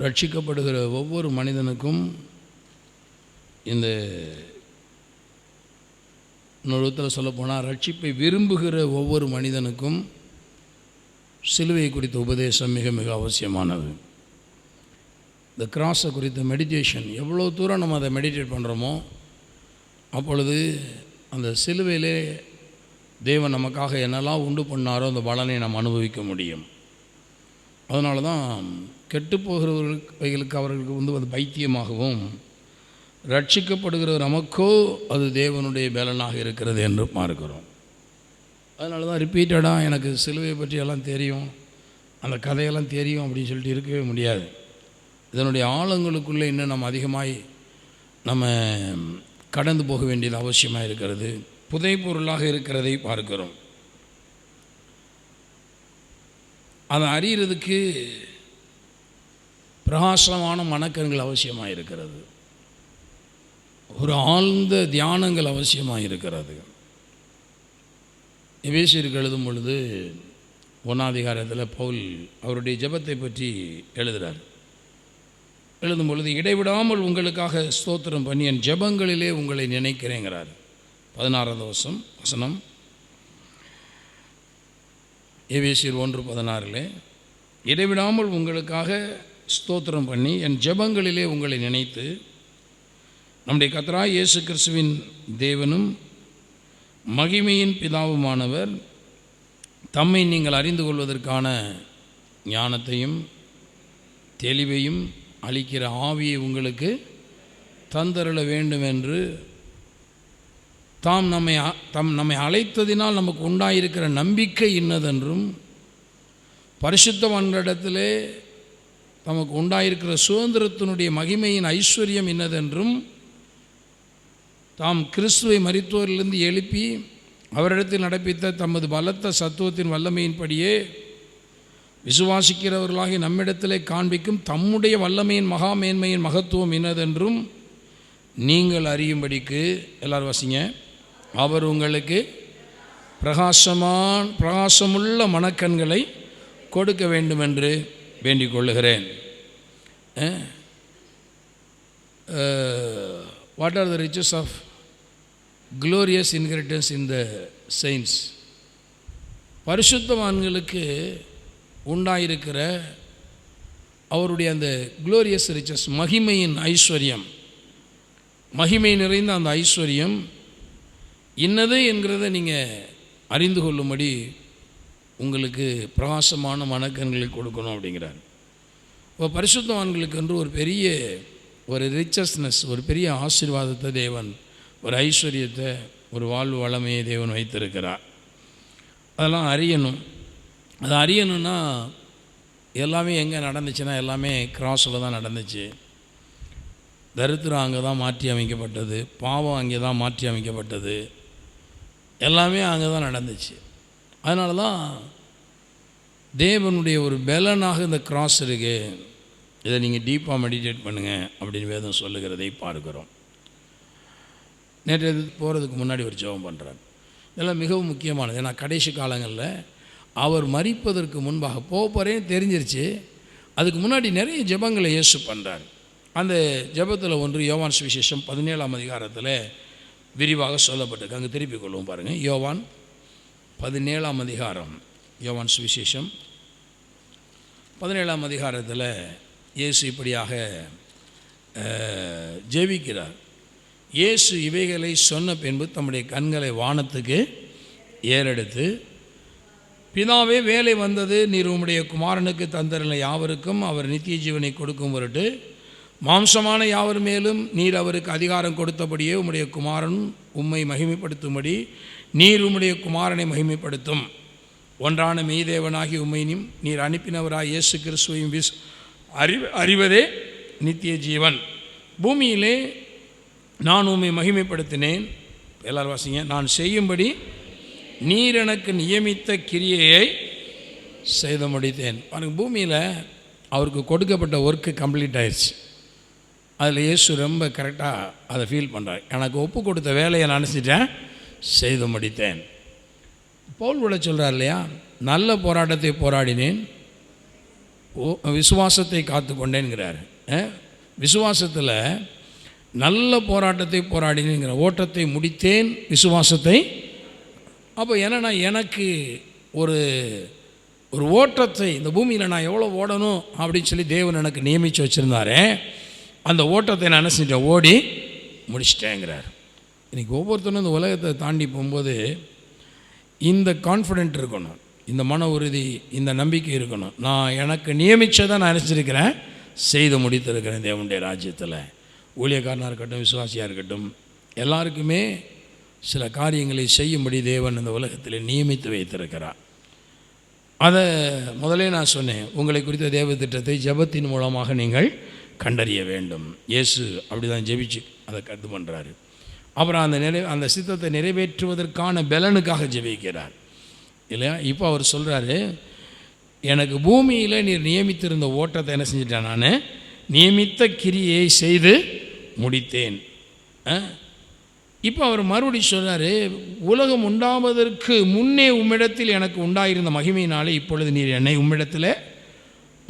ரட்சிக்கப்படுகிற ஒவ்வொரு மனிதனுக்கும் இந்த இன்னொருத்தில் சொல்லப்போனால் ரட்சிப்பை விரும்புகிற ஒவ்வொரு மனிதனுக்கும் சிலுவை குறித்த உபதேசம் மிக மிக அவசியமானது. இந்த கிராஸை குறித்த மெடிடேஷன் எவ்வளோ தூரம் நம்ம அதை மெடிடேட் பண்ணுறோமோ அப்பொழுது அந்த சிலுவையிலே தேவன் நமக்காக என்னெல்லாம் உண்டு பண்ணாரோ அந்த பலனை நாம் அனுபவிக்க முடியும். அதனால தான் கெட்டுப்போகிறவர்களுக்கு அவர்களுக்கு அது பைத்தியமாகவும், ரட்சிக்கப்படுகிற நமக்கோ அது தேவனுடைய பலனாக இருக்கிறது என்று பார்க்கிறோம். அதனால தான் ரிப்பீட்டடாக எனக்கு சிலுவையை பற்றி எல்லாம் தெரியும், அந்த கதையெல்லாம் தெரியும் அப்படின்னு சொல்லிட்டு இருக்கவே முடியாது. இதனுடைய ஆழங்களுக்குள்ளே இன்னும் நம்ம அதிகமாய் நம்ம கடந்து போக வேண்டியது அவசியமாக இருக்கிறது. புதைப்பொருளாக இருக்கிறதை பார்க்கிறோம். அதை அறிகிறதுக்கு பிரகாசமான மனக்கண்கள் அவசியமாக இருக்கிறது. ஒரு ஆழ்ந்த தியானங்கள் அவசியமாக இருக்கிறது. எபேசியருக்கு எழுதும் பொழுது 1ஆம் அதிகாரத்தில் பவுல் அவருடைய ஜெபத்தை பற்றி எழுதுகிறார். எழுதும் பொழுது இடைவிடாமல் உங்களுக்காக ஸ்தோத்திரம் பண்ணி என் ஜெபங்களிலே உங்களை நினைக்கிறேங்கிறார். 16வது வசனம் எபேசியர் 1:16 இடைவிடாமல் உங்களுக்காக ஸ்தோத்திரம் பண்ணி என் ஜெபங்களிலே உங்களை நினைத்து நம்முடைய கர்த்தராகிய இயேசு கிறிஸ்துவின் தேவனும் மகிமையின் பிதாவுமானவர் தம்மை நீங்கள் அறிந்து கொள்வதற்கான ஞானத்தையும் தெளிவையும் அளிக்கிற ஆவியை உங்களுக்கு தந்தருள வேண்டும் என்று தாம் நம்மை அழைத்ததினால் நமக்கு உண்டாயிருக்கிற நம்பிக்கை இன்னதென்றும் பரிசுத்தவான்களிடத்திலே நமக்கு உண்டாயிருக்கிற சுதந்திரத்தினுடைய மகிமையின் ஐஸ்வர்யம் இன்னதென்றும் தாம் கிறிஸ்துவை மரித்தோரிலிருந்து எழுப்பி அவரிடத்தில் நடப்பித்த தமது பலத்த சத்துவத்தின் வல்லமையின்படியே விசுவாசிக்கிறவர்களாகி நம்மிடத்திலே காண்பிக்கும் தம்முடைய வல்லமையின் மகா மேன்மையின் மகத்துவம் இன்னதென்றும் நீங்கள் அறியும்படிக்கு, எல்லாரும் வாசிங்க, அவர் உங்களுக்கு பிரகாசமுள்ள மனக்கண்களை கொடுக்க வேண்டும் என்று வேண்டிக் கொள்ளுகிறேன். What are the riches of glorious inheritance in the saints? பரிசுத்தவான்களுக்கு உண்டாயிருக்கிற அவருடைய அந்த குளோரியஸ் ரிச்சஸ், மகிமையின் ஐஸ்வர்யம், மகிமை நிறைந்த அந்த ஐஸ்வர்யம் இன்னது என்கிறத நீங்கள் அறிந்து கொள்ளும்படி உங்களுக்கு பிரகாசமான மனக்கண்களை கொடுக்கணும் அப்படிங்கிறார். இப்போ பரிசுத்தவான்களுக்கு என்று ஒரு பெரிய ஒரு ரிச்சஸ்னஸ், ஒரு பெரிய ஆசீர்வாதத்தை தேவன், ஒரு ஐஸ்வர்யத்தை, ஒரு வாழ்வு வளமையை தேவன் வைத்திருக்கிறார். அதெல்லாம் அறியணும். அதை அறியணும்னா எல்லாமே எங்கே நடந்துச்சுன்னா எல்லாமே கிராஸில் தான் நடந்துச்சு. தரித்திரம் அங்கே தான் மாற்றி அமைக்கப்பட்டது, பாவம் அங்கே தான் மாற்றி அமைக்கப்பட்டது, எல்லாமே அங்கே தான் நடந்துச்சு. அதனால தான் தேவனுடைய ஒரு பலனாக இந்த கிராஸ் இருக்குது. இதை நீங்கள் டீப்பாக மெடிடேட் பண்ணுங்கள் அப்படின்னு வேதம் சொல்லுகிறதை பார்க்கிறோம். நேற்று போகிறதுக்கு முன்னாடி ஒரு ஜெபம் பண்ணுறார். இதெல்லாம் மிகவும் முக்கியமானது. ஏன்னா கடைசி காலங்களில் அவர் மரிப்பதற்கு முன்பாக போகிறேன்னு தெரிஞ்சிருச்சு. அதுக்கு முன்னாடி நிறைய ஜெபங்களை இயேசு பண்ணுறார். அந்த ஜெபத்தில் ஒன்று யோவான் சுவிசேஷம் 17ஆம் அதிகாரத்தில் விரிவாக சொல்லப்பட்டிருக்கு. அங்கே திருப்பிக் கொள்வோம் பாருங்கள். யோவான் 17ஆம் அதிகாரம், யோவான் சுவிசேஷம் 17ஆம் அதிகாரத்தில் இயேசு இப்படியாக ஜெபிக்கிறார். இயேசு இவைகளை சொன்ன பின்பு தம்முடைய கண்களை வானத்துக்கு ஏறெடுத்து, பிதாவே வேலை வந்தது, நீர் உம்முடைய குமாரனுக்கு தந்தரில் யாவருக்கும் அவர் நித்திய ஜீவனை கொடுக்கும் பொருட்டு மாம்சமான யாவர் மேலும் நீர் அவருக்கு அதிகாரம் கொடுத்தபடியே உம்முடைய குமாரன் உம்மை மகிமைப்படுத்தும்படி நீர் உம்முடைய குமாரனை மகிமைப்படுத்தும். ஒன்றான மெய்தேவனாகி உம்மையும் நீர் அனுப்பினவராய் இயேசு கிறிஸ்துவையும் அறிவதே நித்திய ஜீவன். பூமியிலே நான் உம்மை மகிமைப்படுத்தினேன். எல்லாரும் வாசிங்க. நான் செய்யும்படி நீர் எனக்கு நியமித்த கிரியையை செய்து முடித்தேன். பாருங்க, பூமியில் அவருக்கு கொடுக்கப்பட்ட ஒர்க்கு கம்ப்ளீட் ஆயிடுச்சு. அதில் இயேசு ரொம்ப கரெக்டாக அதை ஃபீல் பண்ணுறார். எனக்கு ஒப்பு கொடுத்த வேலையை நினச்சிட்டேன், செய்து முடித்தேன். பவுல் கூட சொல்கிறார் இல்லையா, நல்ல போராட்டத்தை போராடினேன், விசுவாசத்தை காத்து கொண்டேன்கிறார். விசுவாசத்தில் நல்ல போராட்டத்தை போராடினேங்கிற, ஓட்டத்தை முடித்தேன், விசுவாசத்தை. அப்போ என்னன்னா, எனக்கு ஒரு ஒரு ஓட்டத்தை இந்த பூமியில் நான் எவ்வளோ ஓடணும் அப்படின்னு சொல்லி தேவன் எனக்கு நியமித்து வச்சுருந்தாரே, அந்த ஓட்டத்தை நான் என்ன செஞ்சேன், ஓடி முடிச்சிட்டேங்கிறார். இன்றைக்கி ஒவ்வொருத்தரும் இந்த உலகத்தை தாண்டி போகும்போது இந்த கான்ஃபிடென்ட் இருக்கணும், இந்த மன உறுதி, இந்த நம்பிக்கை இருக்கணும். நான் எனக்கு நியமித்ததை நான் நினச்சிருக்கிறேன், செய்து முடித்திருக்கிறேன் தேவனுடைய ராஜ்யத்தில். ஊழியக்காரனாக இருக்கட்டும், விசுவாசியாக இருக்கட்டும், எல்லாருக்குமே சில காரியங்களை செய்யும்படி தேவன் இந்த உலகத்தில் நியமித்து வைத்திருக்கிறார். அதை முதலே நான் சொன்னேன், உங்களை குறித்த தேவ திட்டத்தை ஜெபத்தின் மூலமாக நீங்கள் கண்டறிய வேண்டும். இயேசு அப்படி தான் ஜெபிச்சு அதை கருத்து பண்ணுறாரு. அப்புறம் அந்த சித்தத்தை நிறைவேற்றுவதற்கான பலனுக்காக ஜெபிக்கிறார் இல்லையா. இப்போ அவர் சொல்கிறாரு, எனக்கு பூமியில் நீர் நியமித்திருந்த ஓட்டத்தை என்ன செஞ்சிட்டேன், நான் நியமித்த கிரியை செய்து முடித்தேன். இப்போ அவர் மறுபடியும் சொல்கிறாரு, உலகம் உண்டாவதற்கு முன்னே உம்மிடத்தில் எனக்கு உண்டாயிருந்த மகிமையினாலே இப்பொழுது நீர் என்னை உம்மிடத்தில்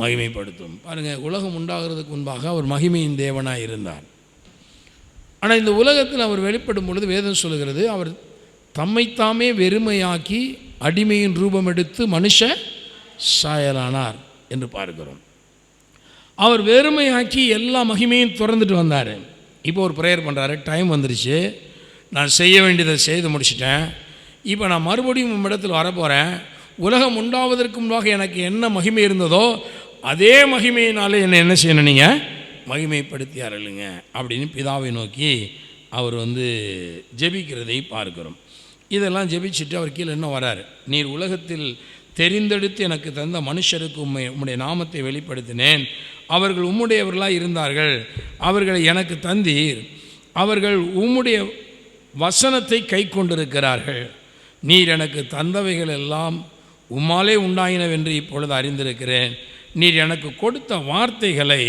மகிமைப்படுத்தும். பாருங்கள், உலகம் உண்டாகிறதுக்கு முன்பாக அவர் மகிமையின் தேவனாக இருந்தார். ஆனால் இந்த உலகத்தில் அவர் வெளிப்படும் பொழுது வேதம் சொல்லுகிறது, அவர் தம்மைத்தாமே வெறுமையாக்கி அடிமையின் ரூபம் எடுத்து மனுஷ சாயலானார் என்று பார்க்கிறோம். அவர் வெறுமையாக்கி எல்லா மகிமையும் திறந்துட்டு வந்தார். இப்போ ஒரு ப்ரேயர் பண்ணுறாரு, டைம் வந்துருச்சு, நான் செய்ய வேண்டியதை செய்து முடிச்சிட்டேன், இப்போ நான் மறுபடியும் உம்மிடத்தில் வரப்போகிறேன். உலகம் உண்டாவதற்கு முன்பாக எனக்கு என்ன மகிமை இருந்ததோ அதே மகிமையினாலே என்ன செய்யணும், நீங்கள் மகிமைப்படுத்தி அருளுங்க அப்படின்னு பிதாவை நோக்கி அவர் ஜெபிக்கிறதை பார்க்கிறோம். இதெல்லாம் ஜெபிச்சுட்டு அவர் கீழே என்ன வரார், நீர் உலகத்தில் தெரிந்தெடுத்து எனக்கு தந்த மனுஷருக்கு உம்முடைய நாமத்தை வெளிப்படுத்தினேன், அவர்கள் உம்முடையவர்களாக இருந்தார்கள், அவர்களை எனக்கு தந்தீர், அவர்கள் உம்முடைய வசனத்தை கை கொண்டிருக்கிறார்கள், நீர் எனக்கு தந்தவைகள் எல்லாம் உம்மாலே உண்டாயினவென்று இப்பொழுது அறிந்திருக்கிறேன், நீர் எனக்கு கொடுத்த வார்த்தைகளை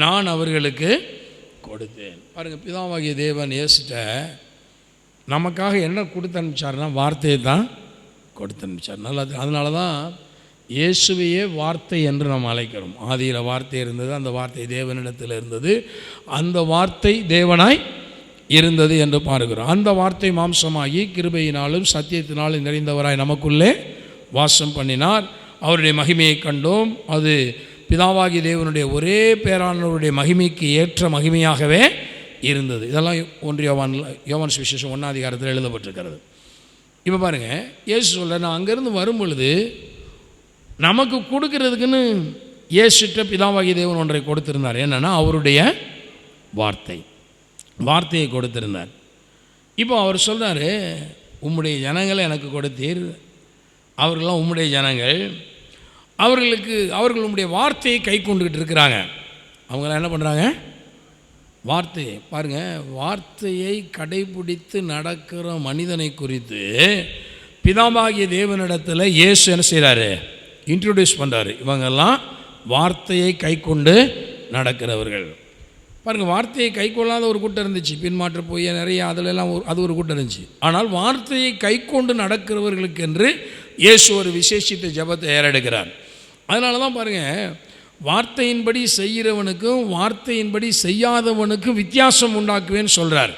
நான் அவர்களுக்கு கொடுத்தேன். பாருங்கள், பிதாவாகிய தேவன் இயேசுட்ட நமக்காக என்ன கொடுத்து அனுப்பிச்சார்னா வார்த்தையை தான் கொடுத்து அனுப்பிச்சார். நல்லா, அதனால தான் இயேசுவையே வார்த்தை என்று நாம் அழைக்கிறோம். ஆதியில் வார்த்தை இருந்தது, அந்த வார்த்தை தேவனிடத்தில் இருந்தது, அந்த வார்த்தை தேவனாய் இருந்தது என்று பார்க்கிறோம். அந்த வார்த்தை மாம்சமாகி கிருபையினாலும் சத்தியத்தினாலும் நிறைந்தவராய் நமக்குள்ளே வாசம் பண்ணினார். அவருடைய மகிமையை கண்டோம். அது பிதாவாகிய தேவனுடைய ஒரே பேரானவருடைய மகிமைக்கு ஏற்ற மகிமையாகவே இருந்தது. இதெல்லாம் யோவான் சுவிசேஷம் 1ஆம் அதிகாரத்தில் எழுதப்பட்டிருக்கிறது. இப்போ பாருங்கள், இயேசு சொல்ல, நான் அங்கேருந்து வரும் பொழுது நமக்கு கொடுக்கறதுக்குன்னு இயேசுட்ட பிதாவாகிய தேவன் ஒன்றை கொடுத்திருந்தார். என்னென்னா அவருடைய வார்த்தையை கொடுத்திருந்தார். இப்போ அவர் சொல்கிறாரு, உம்முடைய ஜனங்களை எனக்கு கொடுத்தீர், அவர்களெலாம் உம்முடைய ஜனங்கள், அவர்கள் உம்முடைய வார்த்தையை கை கொண்டுக்கிட்டு இருக்கிறாங்க. அவங்களாம் என்ன பண்ணுறாங்க, வார்த்தையை பாருங்கள், வார்த்தையை கடைபிடித்து நடக்கிற மனிதனை குறித்து பிதாவாகிய தேவனிடத்தில் இயேசு என்ன செய்கிறாரு, இன்ட்ரோடியூஸ் பண்ணுறாரு. இவங்கெல்லாம் வார்த்தையை கை கொண்டு நடக்கிறவர்கள். பாருங்கள், வார்த்தையை கை கொள்ளாத ஒரு கூட்டம் இருந்துச்சு, பின்மாற்ற போய் நிறைய அதிலெல்லாம் அது ஒரு கூட்டம் இருந்துச்சு. ஆனால் வார்த்தையை கை கொண்டு நடக்கிறவர்களுக்கு என்று இயேசு ஒரு விசேஷித்த ஜெபத்தை ஏறெடுக்கிறார். அதனால தான் பாருங்கள், வார்த்தையின்படி செய்கிறவனுக்கும் வார்த்தையின்படி செய்யாதவனுக்கும் வித்தியாசம் உண்டாக்குவேன்னு சொல்கிறார்.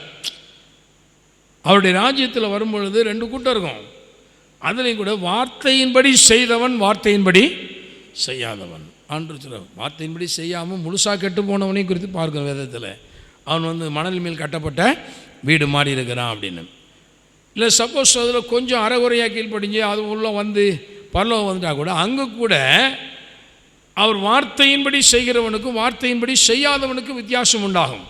அவருடைய ராஜ்யத்தில் வரும்பொழுது 2 கூட்டம் இருக்கும். அதுலேயும் கூட வார்த்தையின்படி செய்தவன், வார்த்தையின்படி செய்யாதவன். அன்று சொல்ல, வார்த்தையின்படி செய்யாமல் முழுசாக கெட்டு போனவனையும் குறித்து பார்க்கிறோம் வேதத்தில். அவன் மணல் மேல் கட்டப்பட்ட வீடு மாறி இருக்கிறான் அப்படின்னு. இல்லை, சப்போஸ் அதில் கொஞ்சம் அரைகுறையாக கீழ்ப்படிஞ்சு அது உள்ள பரலோகம் வந்துட்டா கூட அங்கே கூட அவர் வார்த்தையின்படி செய்கிறவனுக்கும் வார்த்தையின்படி செய்யாதவனுக்கும் வித்தியாசம் உண்டாகும்.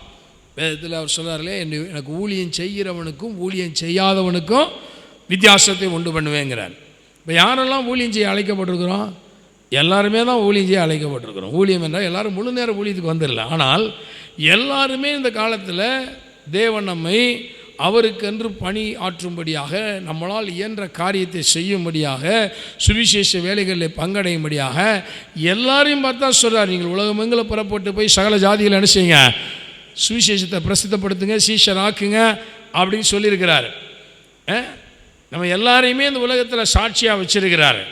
வேதத்தில் அவர் சொல்கிறார்களே, எனக்கு ஊழியம் செய்கிறவனுக்கும் ஊழியம் செய்யாதவனுக்கும் வித்தியாசத்தை உண்டு பண்ணுவேங்கிறார். இப்போ யாரெல்லாம் ஊழியம் செய்ய அழைக்கப்பட்டிருக்கிறோம், எல்லாருமே தான் ஊழியம் செய்ய அழைக்கப்பட்டிருக்கிறோம். ஊழியம் என்றால் எல்லோரும் முழு நேர ஊழியத்துக்கு வந்துடல. ஆனால் எல்லாருமே இந்த காலத்தில் தேவன் நம்மை அவருக்கென்று பணி ஆற்றும்படியாக, நம்மளால் இயன்ற காரியத்தை செய்யும்படியாக, சுவிசேஷ வேலைகளில் பங்கடையும்படியாக எல்லாரையும் பார்த்தா சொல்கிறார், நீங்கள் உலகமெங்களை புறப்பட்டு போய் சகல ஜாதிகளை என்ன செய்யுங்க, சுவிசேஷத்தை பிரசித்தப்படுத்துங்க, சீஷர் ஆக்குங்க அப்படின்னு சொல்லியிருக்கிறார். நம்ம எல்லாரையுமே இந்த உலகத்தில் சாட்சியாக வச்சிருக்கிறார்.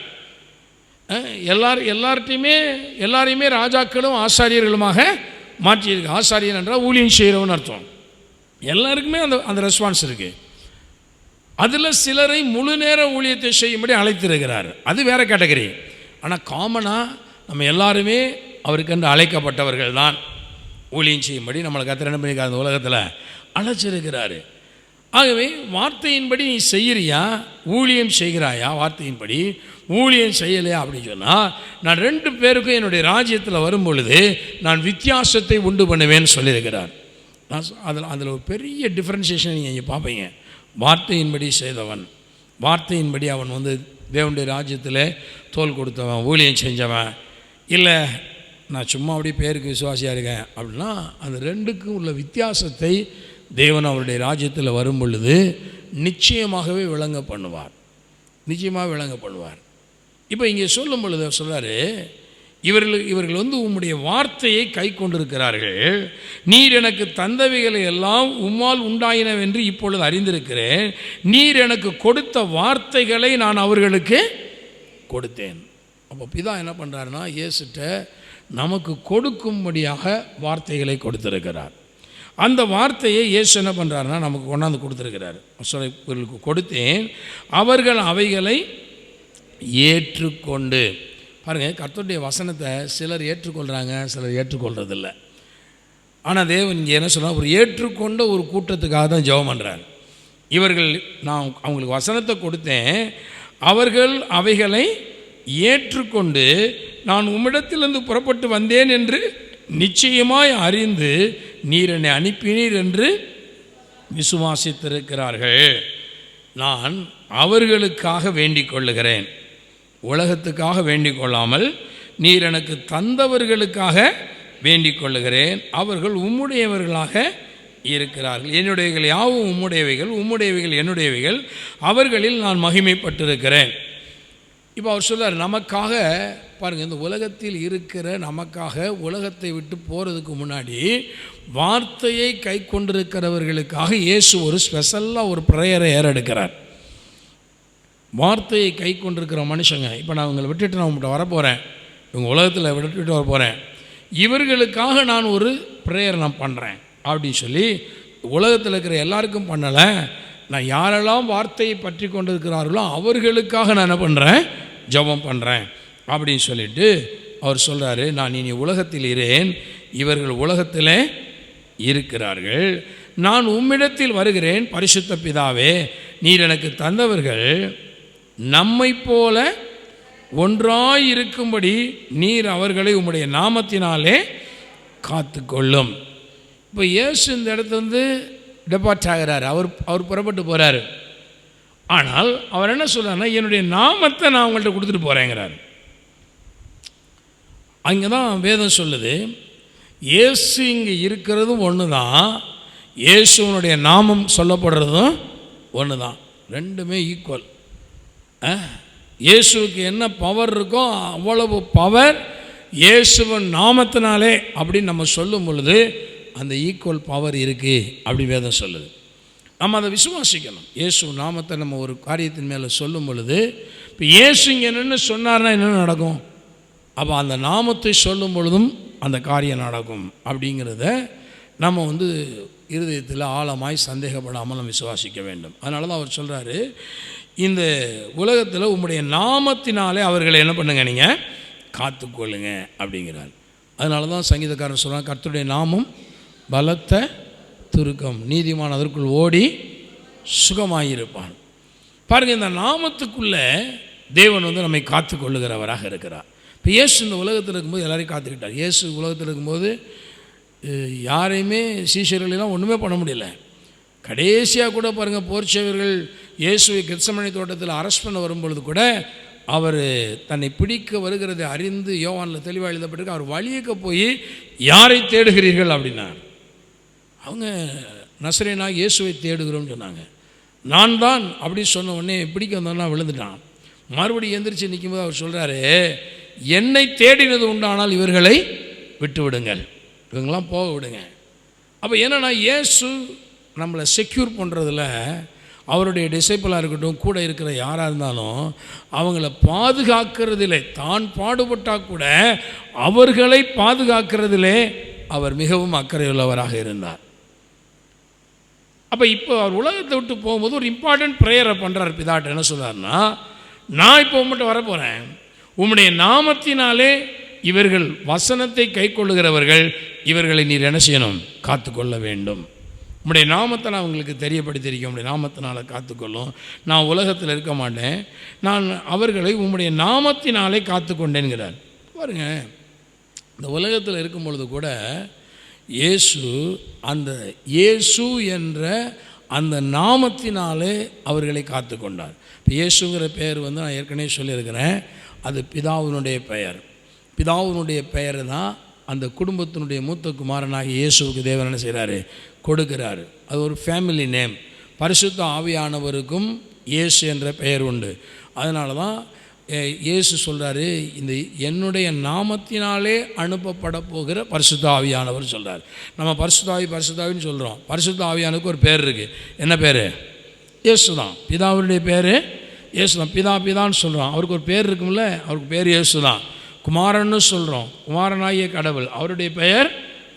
எல்லாரையுமே ராஜாக்களும் ஆசாரியர்களுமாக மாற்றியிருக்கு. ஆசாரியர் என்றால் ஊழியம் செய்கிறவன் அர்த்தம். எல்லாருக்குமே அந்த ரெஸ்பான்ஸ் இருக்குது. அதில் சிலரை முழு நேர ஊழியத்தை செய்யும்படி அழைத்திருக்கிறார், அது வேற கேட்டகரி. ஆனால் காமனாக நம்ம எல்லாருமே அவருக்கென்று அழைக்கப்பட்டவர்கள் தான். ஊழியம் செய்யும்படி நம்மளை கத்திர என்ன பண்ணியிருக்காரு, அந்த உலகத்தில் அழைச்சிருக்கிறாரு. ஆகவே வார்த்தையின்படி நீ செய்கிறியா, ஊழியம் செய்கிறாயா? வார்த்தையின்படி ஊழியம் செய்யலையா அப்படின்னு சொன்னால், நான் 2 பேருக்கும் என்னுடைய ராஜ்யத்தில் வரும் பொழுது நான் வித்தியாசத்தை உண்டு பண்ணுவேன்னு சொல்லியிருக்கிறார். அதில் ஒரு பெரிய டிஃப்ரென்சியேஷன் நீங்கள் இங்கே பார்ப்பீங்க. வார்த்தையின்படி செய்தவன், வார்த்தையின்படி அவன் தேவனுடைய ராஜ்யத்தில் தோல் கொடுத்தவன், ஊழியம் செஞ்சவன். இல்லை நான் சும்மா அப்படியே பேருக்கு விசுவாசியாக இருக்கேன் அப்படின்னா, அந்த 2க்கும் உள்ள வித்தியாசத்தை தேவன் அவருடைய ராஜ்யத்தில் வரும் பொழுது நிச்சயமாகவே விளங்க பண்ணுவார். இப்போ இங்கே சொல்லும் பொழுது சொல்கிறாரு, இவர்கள் உம்முடைய வார்த்தையை கை கொண்டிருக்கிறார்கள். நீர் எனக்கு தந்தவைகளை எல்லாம் உம்மால் உண்டாயினவென்று இப்பொழுது அறிந்திருக்கிறேன். நீர் எனக்கு கொடுத்த வார்த்தைகளை நான் அவர்களுக்கு கொடுத்தேன். அப்போ பிதா என்ன பண்ணுறாருன்னா, இயேசுட்ட நமக்கு கொடுக்கும்படியாக வார்த்தைகளை கொடுத்திருக்கிறார். அந்த வார்த்தையை இயேசு என்ன பண்ணுறாருன்னா நமக்கு கொண்டாந்து கொடுத்துருக்கிறார். இவர்களுக்கு கொடுத்தேன், அவர்கள் அவைகளை ஏற்றுக்கொண்டு. பாருங்கள், கர்த்தருடைய வசனத்தை சிலர் ஏற்றுக்கொள்கிறாங்க, சிலர் ஏற்றுக்கொள்கிறதில்ல. ஆனால் தேவன் இங்கே என்ன சொன்னால், ஒரு ஏற்றுக்கொண்ட ஒரு கூட்டத்துக்காக தான் ஜெபம் பண்ணுறார். நான் அவங்களுக்கு வசனத்தை கொடுத்தேன், அவர்கள் அவைகளை ஏற்றுக்கொண்டு நான் உம்மிடத்திலிருந்து புறப்பட்டு வந்தேன் என்று நிச்சயமாய் அறிந்து நீர் என்னை அனுப்பினீர் என்று விசுவாசித்திருக்கிறார்கள். நான் அவர்களுக்காக வேண்டிக் கொள்ளுகிறேன், உலகத்துக்காக வேண்டிக் கொள்ளாமல் நீர் எனக்கு தந்தவர்களுக்காக வேண்டிக் கொள்ளுகிறேன். அவர்கள் உம்முடையவர்களாக இருக்கிறார்கள். என்னுடையவைகள் யாவும் உம்முடையவைகள், உம்முடையவைகள் என்னுடையவைகள், அவர்களில் நான் மகிமைப்பட்டிருக்கிறேன். இப்போ அவர் சொல்கிறார், நமக்காக பாருங்கள், இந்த உலகத்தில் இருக்கிற நமக்காக உலகத்தை விட்டு போகிறதுக்கு முன்னாடி வார்த்தையை கை கொண்டிருக்கிறவர்களுக்காக இயேசு ஒரு ஸ்பெஷலாக ஒரு ப்ரேயரை ஏறெடுக்கிறார். வார்த்தையை கை கொண்டிருக்கிற மனுஷங்க, இப்போ நான் இவங்களை விட்டுட்டு நான் உங்கள்கிட்ட வரப்போகிறேன், இவங்க உலகத்தில் விட்டுட்டு வரப்போகிறேன், இவர்களுக்காக நான் ஒரு ப்ரேயர் நான் பண்ணுறேன் அப்படின்னு சொல்லி உலகத்தில் இருக்கிற எல்லாருக்கும் பண்ணலை. நான் யாரெல்லாம் வார்த்தையை பற்றி கொண்டிருக்கிறார்களோ அவர்களுக்காக நான் என்ன பண்ணுறேன், ஜெபம் பண்ணுறேன் அப்படின்னு சொல்லிட்டு அவர் சொல்கிறாரு, நான் இனி உலகத்தில் இரேன், இவர்கள் உலகத்தில் இருக்கிறார்கள், நான் உம்மிடத்தில் வருகிறேன். பரிசுத்த பிதாவே, நீர் எனக்கு தந்தவர்கள் நம்மை போல ஒன்றாயிருக்கும்படி நீர் அவர்களை உம்முடைய நாமத்தினாலே காத்து கொள்ளும். இப்போ இயேசு இந்த இடத்துல டெபார்ட் ஆகிறார், அவர் புறப்பட்டு போகிறார். ஆனால் அவர் என்ன சொல்கிறாருன்னா, என்னுடைய நாமத்தை நான் உங்கள்கிட்ட கொடுத்துட்டு போகிறேங்கிறார். அங்கே தான் வேதம் சொல்லுது, இயேசு இங்கே இருக்கிறதும் ஒன்று தான், இயேசுவனுடைய நாமம் சொல்லப்படுறதும் ஒன்று தான், ரெண்டுமே ஈக்குவல். இயேசுவுக்கு என்ன பவர் இருக்கோ அவ்வளவு பவர் இயேசுவன் நாமத்தினாலே அப்படின்னு நம்ம சொல்லும் பொழுது அந்த ஈக்குவல் பவர் இருக்குது அப்படி வேதம் சொல்லுது. நம்ம அதை விசுவாசிக்கணும். இயேசு நாமத்தை நம்ம ஒரு காரியத்தின் மேலே சொல்லும் பொழுது, இப்போ இயேசு இங்கே என்னென்னு சொன்னார்னா என்ன நடக்கும், அப்போ அந்த நாமத்தை சொல்லும் பொழுதும் அந்த காரியம் நடக்கும் அப்படிங்கிறத நம்ம இருதயத்தில் ஆழமாய் சந்தேகப்படாமல் நம்ம விசுவாசிக்க வேண்டும். அதனால தான் அவர் சொல்கிறாரு, இந்த உலகத்தில் உம்முடைய நாமத்தினாலே அவர்களை என்ன பண்ணுங்க, நீங்கள் காத்துக்கொள்ளுங்க அப்படிங்கிறார். அதனால தான் சங்கீதக்காரன் சொல்கிறான், கர்த்தருடைய நாமம் பலத்த துருக்கம், நீதிமான் அதற்குள் ஓடி சுகமாயிருப்பான். பாருங்கள், இந்த நாமத்துக்குள்ளே தேவன் நம்மை காத்து கொள்ளுகிறவராக இருக்கிறார். இப்போ இயேசு இந்த உலகத்தில் இருக்கும்போது எல்லாரையும் காத்துக்கிட்டார். இயேசு உலகத்தில் இருக்கும்போது யாரையுமே சீஷர்களெல்லாம் ஒன்றுமே பண்ண முடியல. கடைசியாக கூட பாருங்கள், போர்ச்சேவர்கள் இயேசுவை கெத்சமனே தோட்டத்தில் அரெஸ்ட் பண்ண வரும்பொழுது கூட அவர் தன்னை பிடிக்க வருகிறதை அறிந்து யோவானில் தெளிவாக எழுதப்பட்டிருக்கு, அவர் வழியக்க போய் யாரை தேடுகிறீர்கள் அப்படின்னார். அவங்க நசரேனாக இயேசுவை தேடுகிறோம்னு சொன்னாங்க. நான் தான் அப்படி சொன்ன உடனே பிடிக்க வந்தோன்னா விழுந்துட்டான். மறுபடியும் எந்திரிச்சு நிற்கும்போது அவர் சொல்கிறாரு, என்னை தேடினது உண்டானால் இவர்களை விட்டு விடுங்கள், இவங்களாம் போக விடுங்க. அப்போ என்னென்னா, இயேசு நம்மளை செக்யூர் பண்ணுறதில் அவருடைய டிசைபிளாக இருக்கட்டும், கூட இருக்கிற யாராக இருந்தாலும் அவங்கள பாதுகாக்கிறதிலே, தான் பாடுபட்டால் கூட அவர்களை பாதுகாக்கிறதிலே அவர் மிகவும் அக்கறையுள்ளவராக இருந்தார். அப்போ இப்போ அவர் உலகத்தை விட்டு போகும்போது ஒரு இம்பார்ட்டன்ட் ப்ரேயரை பண்ணுறார் பிதாட்ட. என்ன சொல்கிறாருன்னா, நான் இப்போ உங்கள்கிட்ட வரப்போகிறேன், உம்முடைய நாமத்தினாலே இவர்கள் வசனத்தை கை கொள்ளுகிறவர்கள், இவர்களை நீர் என்ன செய்யணும்? காத்துக்கொள்ள வேண்டும். உம்முடைய நாமத்தை நான் உங்களுக்கு தெரியப்படுத்தியிருக்கேன், உம்முடைய நாமத்தினால காத்துக்கொள்ளும். நான் உலகத்தில் இருக்க மாட்டேன், நான் அவர்களை உம்முடைய நாமத்தினாலே காத்துக்கொண்டேன்கிறார். பாருங்க, இந்த உலகத்தில் இருக்கும் பொழுது கூட இயேசு என்ற அந்த நாமத்தினாலே அவர்களை காத்து கொண்டார். இப்போ இயேசுங்கிற பெயர் நான் ஏற்கனவே சொல்லியிருக்கிறேன், அது பிதாவினுடைய பெயர். பிதாவினுடைய பெயர் தான் அந்த குடும்பத்தினுடைய மூத்த குமாரனாகி இயேசுவுக்கு தேவன் என்ன செய்கிறாரு? கொடுக்கிறாரு. அது ஒரு ஃபேமிலி நேம். பரிசுத்த ஆவியானவருக்கும் இயேசு என்ற பெயர் உண்டு. அதனால தான் இயேசு சொல்கிறாரு, இந்த என்னுடைய நாமத்தினாலே அனுப்பப்பட போகிற பரிசுத்த ஆவியானவர் சொல்கிறார். நம்ம பரிசுத்தாவின்னு சொல்கிறோம். பரிசுத்த ஆவியானுக்கு ஒரு பேர் இருக்குது. என்ன பேர்? இயேசு தான். பிதாவுடைய பேர் இயேசு தான். பிதான்னு சொல்கிறோம், அவருக்கு ஒரு பேர் இருக்கும்ல, அவருக்கு பேர் இயேசு தான். குமாரன்னு சொல்கிறோம், குமாரனாகிய கடவுள், அவருடைய பெயர்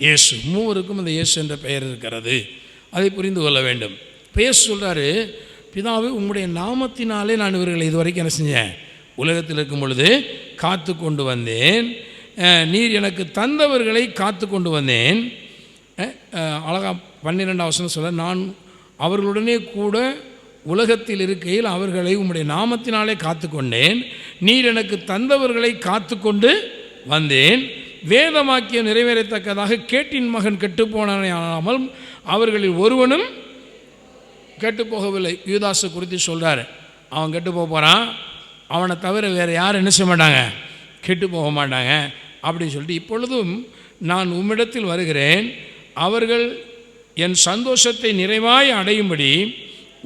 இயேசு. மூவருக்கும் அந்த இயேசு என்ற பெயர் இருக்கிறது. அதை புரிந்து கொள்ள வேண்டும். இப்போ இயேசு சொல்கிறாரு, பிதாவே உம்முடைய நாமத்தினாலே நான் இவர்களை இதுவரைக்கும் என்ன செஞ்சேன்? உலகத்தில் இருக்கும் பொழுது காத்து கொண்டு வந்தேன். நீர் எனக்கு தந்தவர்களை காத்து கொண்டு வந்தேன். அழகா 12ஆம் வசனம் சொல்ல, நான் அவர்களுடனே கூட உலகத்தில் இருக்கையில் அவர்களை உம்முடைய நாமத்தினாலே காத்து கொண்டேன். நீர் எனக்கு தந்தவர்களை காத்து கொண்டு வந்தேன். வேதவாக்கியம் நிறைவேறத்தக்கதாக கேட்டின் மகன் கெட்டுப்போனாமல் அவர்களில் ஒருவனும் கெட்டுப்போகவில்லை. யூதாசை குறித்து சொல்கிறார், அவன் கெட்டு போகிறான், அவனை தவிர வேறு யாரும் என்ன செய்ய மாட்டாங்க? கெட்டு போக மாட்டாங்க அப்படின்னு சொல்லிட்டு, இப்பொழுதும் நான் உம்மிடத்தில் வருகிறேன், அவர்கள் என் சந்தோஷத்தை நிறைவாய் அடையும்படி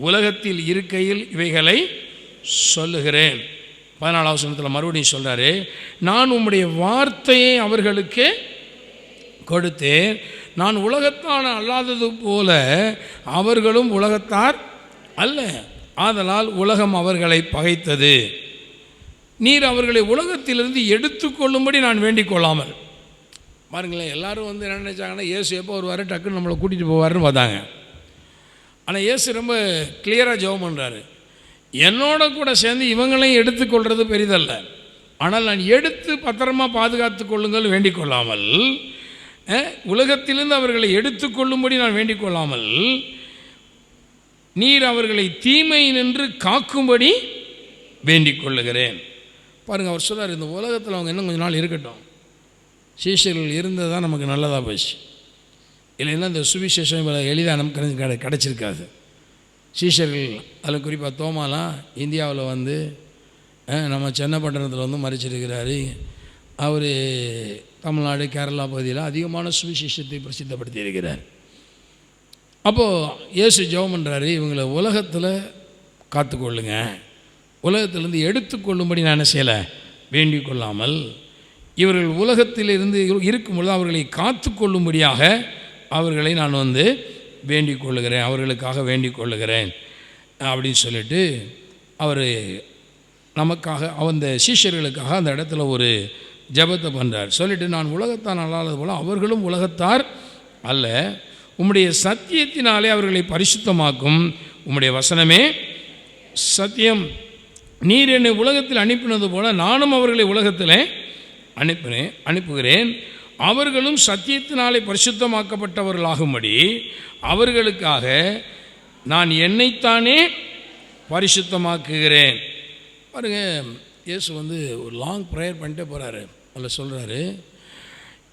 உலகத்தில் இருக்கையில் இவைகளை சொல்லுகிறேன். 14ஆம் வசனத்தில் மறுபடியும் சொல்கிறாரு, நான் உம்முடைய வார்த்தையை அவர்களுக்கு கொடுத்தேன், நான் உலகத்தான அல்லாதது போல அவர்களும் உலகத்தார் அல்ல, ஆதலால் உலகம் அவர்களை பகைத்தது. நீர் அவர்களை உலகத்திலிருந்து எடுத்துக்கொள்ளும்படி நான் வேண்டிக் கொள்ளாமல். பாருங்களேன், எல்லாரும் என்ன நினைச்சாங்கன்னா, இயேசு எப்போ வருவார், டக்குன்னு நம்மளை கூட்டிகிட்டு போவார்னு பார்த்தாங்க. ஆனால் இயேசு ரொம்ப கிளியராக ஜெபம் பண்ணுறாரு, என்னோட கூட சேர்ந்து இவங்களையும் எடுத்துக்கொள்வது பெரிதல்ல, ஆனால் நான் எடுத்து பத்திரமா பாதுகாத்து கொள்ளுங்கள் வேண்டிக் கொள்ளாமல், உலகத்திலிருந்து அவர்களை எடுத்துக்கொள்ளும்படி நான் வேண்டிக் கொள்ளாமல், நீர் அவர்களை தீமை நின்று காக்கும்படி வேண்டிக் கொள்ளுகிறேன். பாருங்கள், அவர் சொல்கிறார், இந்த உலகத்தில் அவங்க இன்னும் கொஞ்சம் நாள் இருக்கட்டும், சீஷர்கள் இருந்தது தான் நமக்கு நல்லதாக போச்சு, இல்லைன்னா இந்த சுவிசேஷம் எளிதாக நமக்கு கிடச்சிருக்காது. சீஷர்கள், அதில் குறிப்பாக தோமாலாம் இந்தியாவில் நம்ம சென்னப்பட்டணத்தில் மறிச்சிருக்கிறாரு. அவர் தமிழ்நாடு கேரளா பகுதியில் அதிகமான சுவிசேஷத்தை பிரசித்தப்படுத்தி இருக்கிறார். அப்போது இயேசு ஜெபம் பண்ணுறாரு, இவங்களை உலகத்தில் காத்துக்கொள்ளுங்க, உலகத்திலேருந்து எடுத்துக்கொள்ளும்படி நான் என்ன செய்யலை? வேண்டிக் கொள்ளாமல், இவர்கள் உலகத்திலிருந்து இருக்கும்பொழுது அவர்களை காத்து கொள்ளும்படியாக அவர்களை நான் வேண்டிக் கொள்ளுகிறேன், அவர்களுக்காக வேண்டிக் கொள்ளுகிறேன் அப்படின்னு சொல்லிட்டு அவர் நமக்காக அந்த சீஷர்களுக்காக அந்த இடத்துல ஒரு ஜெபத்தை பண்ணுறார். சொல்லிட்டு, நான் உலகத்தார் அல்லாதது போல அவர்களும் உலகத்தார் அல்ல, உம்முடைய சத்தியத்தினாலே அவர்களை பரிசுத்தமாக்கும், உம்முடைய வசனமே சத்தியம். நீர் என்னை உலகத்தில் அனுப்பினது போல நானும் அவர்களை உலகத்தில் அனுப்புகிறேன். அவர்களும் சத்தியத்தினாலே பரிசுத்தமாக்கப்பட்டவர்களாகும்படி அவர்களுக்காக நான் என்னைத்தானே பரிசுத்தமாக்குகிறேன். பாருங்க, இயேசு ஒரு லாங் ப்ரேயர் பண்ணிட்டே போகிறாரு. அதில் சொல்கிறாரு,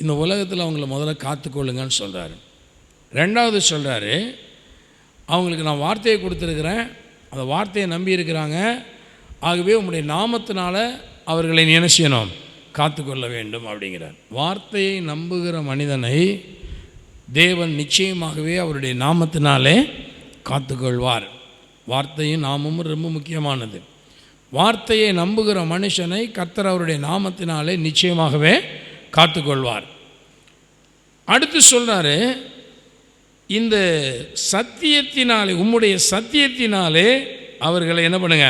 இந்த உலகத்தில் அவங்கள முதல்ல காத்துக்கொள்ளுங்கன்னு சொல்கிறாரு. ரெண்டாவது சொல்கிறாரு, அவங்களுக்கு நான் வார்த்தையை கொடுத்துருக்கிறேன், அந்த வார்த்தையை நம்பி இருக்கிறாங்க, ஆகவே உம்முடைய நாமத்தினால அவர்களை என்ன செய்யணும்? காத்துக்கொள்ள வேண்டும் அப்படிங்கிறார். வார்த்தையை நம்புகிற மனிதனை தேவன் நிச்சயமாகவே அவருடைய நாமத்தினாலே காத்துக்கொள்வார். வார்த்தையும் நாமமும் ரொம்ப முக்கியமானது. வார்த்தையை நம்புகிற மனுஷனை கர்த்தர் அவருடைய நாமத்தினாலே நிச்சயமாகவே காத்துக்கொள்வார். அடுத்து சொல்கிறாரு, இந்த சத்தியத்தினாலே, உம்முடைய சத்தியத்தினாலே அவர்களை என்ன பண்ணுங்க,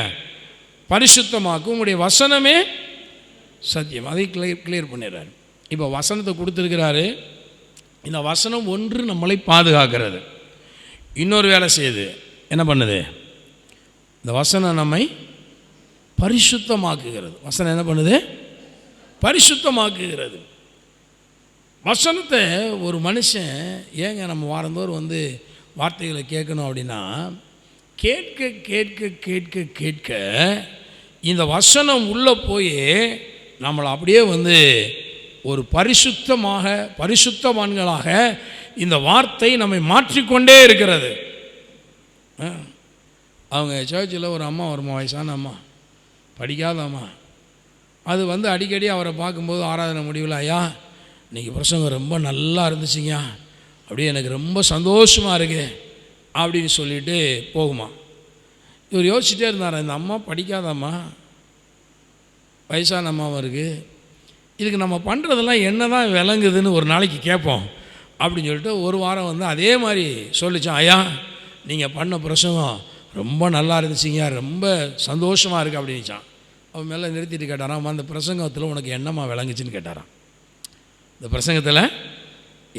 பரிசுத்தமாக்கும். உம்முடைய வசனமே சத்தியம். அதை கிளியர் பண்ணிடுறாரு. இப்போ வசனத்தை கொடுத்துருக்கிறாரு. இந்த வசனம் ஒன்று நம்மளை பாதுகாக்கிறது, இன்னொரு வேலை செய்யுது. என்ன பண்ணுது? இந்த வசனம் நம்மை பரிசுத்தமாக்குகிறது. வசனம் என்ன பண்ணுது? பரிசுத்தமாக்குகிறது. வசனத்தை ஒரு மனுஷன் ஏங்க நம்ம வாரந்தோறும் வந்து வார்த்தைகளை கேட்கணும் அப்படின்னா, கேட்க கேட்க கேட்க கேட்க இந்த வசனம் உள்ளே போய் நம்மளை அப்படியே வந்து ஒரு பரிசுத்தவான்களாக இந்த வார்த்தை நம்மை மாற்றிக்கொண்டே இருக்கிறது. அவங்க சர்ச்சில் ஒரு அம்மா வருமா, வயசான அம்மா, படிக்காத அம்மா. அது வந்து அடிக்கடி அவரை பார்க்கும்போது ஆராதனை முடிவில், ஐயா இன்றைக்கி பிரசங்கம் ரொம்ப நல்லா இருந்துச்சுங்க, அப்படியே எனக்கு ரொம்ப சந்தோஷமாக இருக்கு அப்படின்னு சொல்லிட்டு போகுமா. இவர் யோசிச்சுட்டே இருந்தார், இந்த அம்மா படிக்காத அம்மா, வயசான அம்மாவும் இருக்குது, இதுக்கு நம்ம பண்ணுறதெல்லாம் என்ன தான் விளங்குதுன்னு ஒரு நாளைக்கு கேட்போம் அப்படின்னு சொல்லிட்டு ஒரு வாரம் வந்து அதே மாதிரி சொல்லிச்சான். ஐயா நீங்கள் பண்ண பிரசங்கம் ரொம்ப நல்லா இருந்துச்சிங்க, ரொம்ப சந்தோஷமாக இருக்குது அப்படின்னுச்சான். அவன் மேலே நிறுத்திட்டு கேட்டாராம், அந்த பிரசங்கத்தில் உனக்கு என்னம்மா விளங்குச்சின்னு கேட்டாரான். இந்த பிரசங்கத்தில்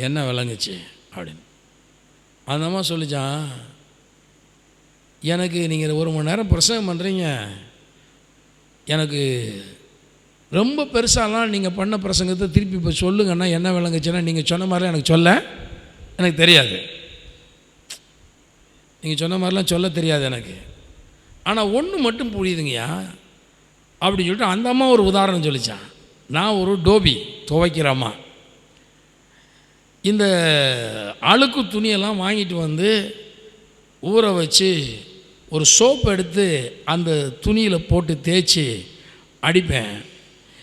என்ன விளங்குச்சு அப்படின்னு. அந்த அம்மா சொல்லிச்சான், எனக்கு நீங்கள் 1 மணி நேரம் பிரசங்கம் பண்ணுறீங்க, எனக்கு ரொம்ப பெருசாலாம் நீங்கள் பண்ண பிரசங்கத்தை திருப்பி இப்போ சொல்லுங்கன்னா என்ன விளங்குச்சுன்னா, நீங்கள் சொன்ன மாதிரிலாம் எனக்கு சொல்ல எனக்கு தெரியாது, நீங்கள் சொன்ன மாதிரிலாம் சொல்ல தெரியாது எனக்கு, ஆனால் ஒன்று மட்டும் புரியுதுங்கய்யா அப்படின்னு சொல்லிட்டு அந்த அம்மா ஒரு உதாரணம் சொல்லிச்சான். நான் ஒரு டோபி துவைக்கிற அம்மா. இந்த அழுக்கு துணியெல்லாம் வாங்கிட்டு வந்து ஊற வச்சு ஒரு சோப்பு எடுத்து அந்த துணியில் போட்டு தேய்ச்சி அடிப்பேன்.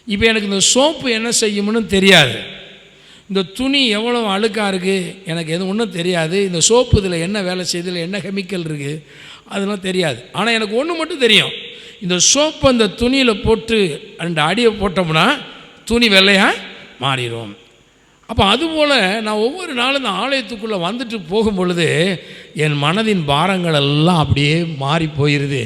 இப்போ எனக்கு இந்த சோப்பு என்ன செய்யும்னு தெரியாது, இந்த துணி எவ்வளோ அழுக்காக இருக்குது எனக்கு எதுவும் ஒன்றும் தெரியாது, இந்த சோப்பு இதில் என்ன வேலை செய்யுது, இதில் என்ன கெமிக்கல் இருக்குது அதெல்லாம் தெரியாது. ஆனால் எனக்கு ஒன்று மட்டும் தெரியும், இந்த சோப்பு அந்த துணியில் போட்டு 2 அடியை போட்டோம்னா துணி வெள்ளையாக மாறிடும். அப்போ அதுபோல் நான் ஒவ்வொரு நாளும் இந்த ஆலயத்துக்குள்ளே வந்துட்டு போகும் பொழுது என் மனதின் பாரங்கள் எல்லாம் அப்படியே மாறி போயிடுது,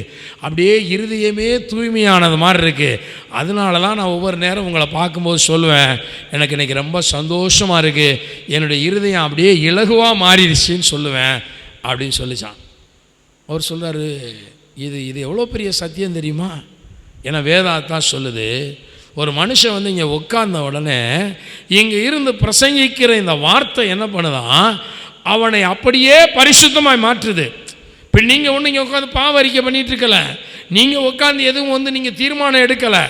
அப்படியே இருதயமே தூய்மையானது மாதிரி இருக்குது. அதனால தான் நான் ஒவ்வொரு நேரம் உங்களை பார்க்கும்போது சொல்லுவேன், எனக்கு இன்றைக்கி ரொம்ப சந்தோஷமாக இருக்குது, என்னுடைய இருதயம் அப்படியே இலகுவாக மாறிடுச்சின்னு சொல்லுவேன் அப்படின்னு சொல்லிச்சான். அவர் சொல்கிறார், இது எவ்வளோ பெரிய சத்தியம் தெரியுமா? ஏன்னா வேதாத்தான் சொல்லுது, ஒரு மனுஷன் வந்து இங்கே உட்கார்ந்த உடனே இங்கே இருந்து பிரசங்கிக்கிற இந்த வார்த்தை என்ன பண்ணுதான், அவனை அப்படியே பரிசுத்தமாய் மாற்றுது. இப்போ நீங்கள் ஒன்று இங்கே உட்காந்து பாவரிக்கை பண்ணிகிட்டு இருக்கல, நீங்கள் உட்காந்து எதுவும் வந்து நீங்கள் தீர்மானம் எடுக்கலை,